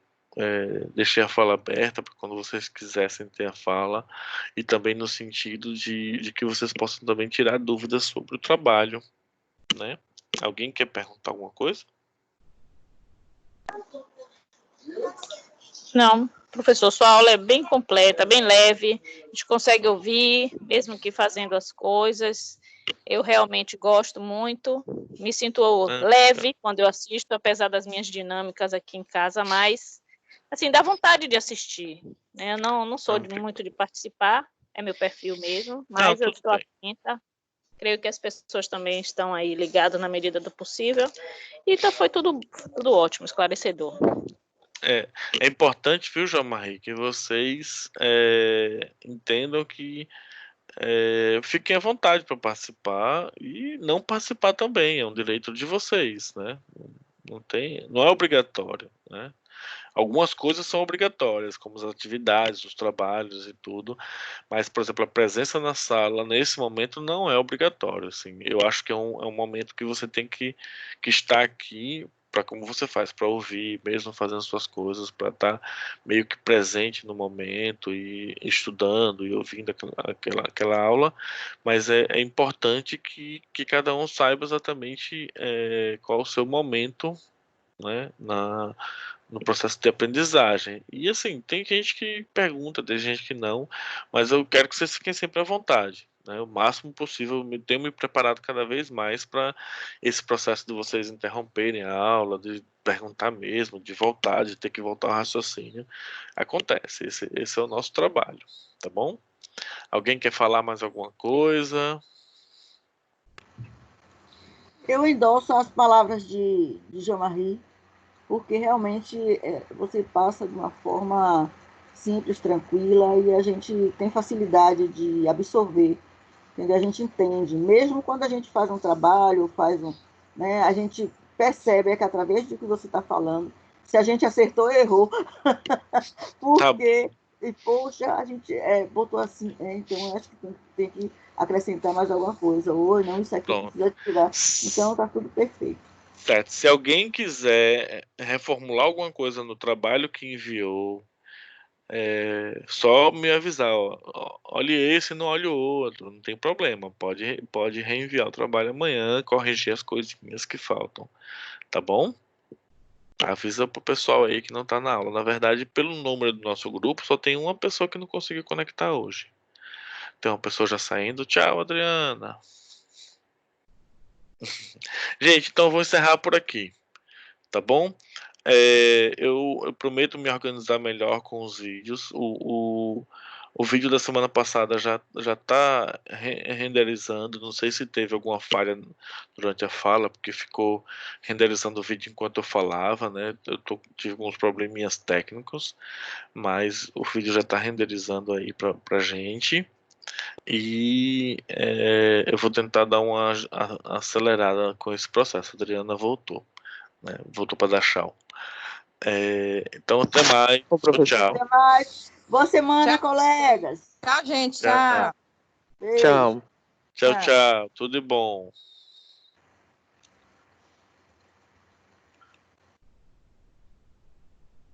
A: deixei a fala aberta para quando vocês quisessem ter a fala, e também no sentido de que vocês possam também tirar dúvidas sobre o trabalho, né? Alguém quer perguntar alguma coisa?
C: Não, professor, sua aula é bem completa, bem leve, a gente consegue ouvir, mesmo que fazendo as coisas. Eu realmente gosto muito, me sinto leve quando eu assisto, apesar das minhas dinâmicas aqui em casa, mas, assim, dá vontade de assistir, né? Eu não sou muito de participar, é meu perfil mesmo, mas eu estou atenta. Creio que as pessoas também estão aí ligadas na medida do possível. E foi tudo ótimo, esclarecedor.
A: É importante, viu, Jean-Marie, que vocês entendam que fiquem à vontade para participar e não participar também, é um direito de vocês, né? Não é obrigatório, né? Algumas coisas são obrigatórias, como as atividades, os trabalhos e tudo, mas, por exemplo, a presença na sala nesse momento não é obrigatório. Assim, eu acho que é um momento que você tem que estar aqui para, como você faz, para ouvir, mesmo fazendo suas coisas, para estar meio que presente no momento e estudando e ouvindo aquela aula, mas é importante que cada um saiba exatamente qual o seu momento, né, no processo de aprendizagem. E assim, tem gente que pergunta, tem gente que não, mas eu quero que vocês fiquem sempre à vontade, né? O máximo possível, eu tenho me preparado cada vez mais para esse processo de vocês interromperem a aula, de perguntar mesmo, de voltar, de ter que voltar ao raciocínio. Acontece, esse é o nosso trabalho, tá bom? Alguém quer falar mais alguma coisa?
B: Eu endosso as palavras de Jean-Marie, porque realmente você passa de uma forma simples, tranquila, e a gente tem facilidade de absorver, entendeu? A gente entende, mesmo quando a gente faz um trabalho, né, a gente percebe que através do que você está falando, se a gente acertou ou errou, porque, poxa, a gente botou assim, então acho que tem que acrescentar mais alguma coisa, ou não, isso aqui precisa tirar, então está tudo perfeito.
A: Certo. Se alguém quiser reformular alguma coisa no trabalho que enviou, só me avisar, olhe esse, não olhe o outro, não tem problema, pode reenviar o trabalho amanhã, corrigir as coisinhas que faltam, tá bom? Avisa pro pessoal aí que não tá na aula. Na verdade, pelo número do nosso grupo, só tem uma pessoa que não conseguiu conectar hoje. Tem uma pessoa já saindo. Tchau, Adriana. Gente, então eu vou encerrar por aqui, tá bom? Eu prometo me organizar melhor com os vídeos. O vídeo da semana passada já está renderizando. Não sei se teve alguma falha durante a fala, porque ficou renderizando o vídeo enquanto eu falava, né? Tive alguns probleminhas técnicos, mas o vídeo já está renderizando aí pra gente. E eu vou tentar dar uma acelerada com esse processo. A Adriana voltou, né? Voltou para dar tchau. Então, até mais. Tchau.
B: Até mais. Boa semana,
D: Tchau.
B: colegas.
D: Tchau, gente. Tchau.
B: Beijo.
A: Tchau. Tchau. Tudo de bom.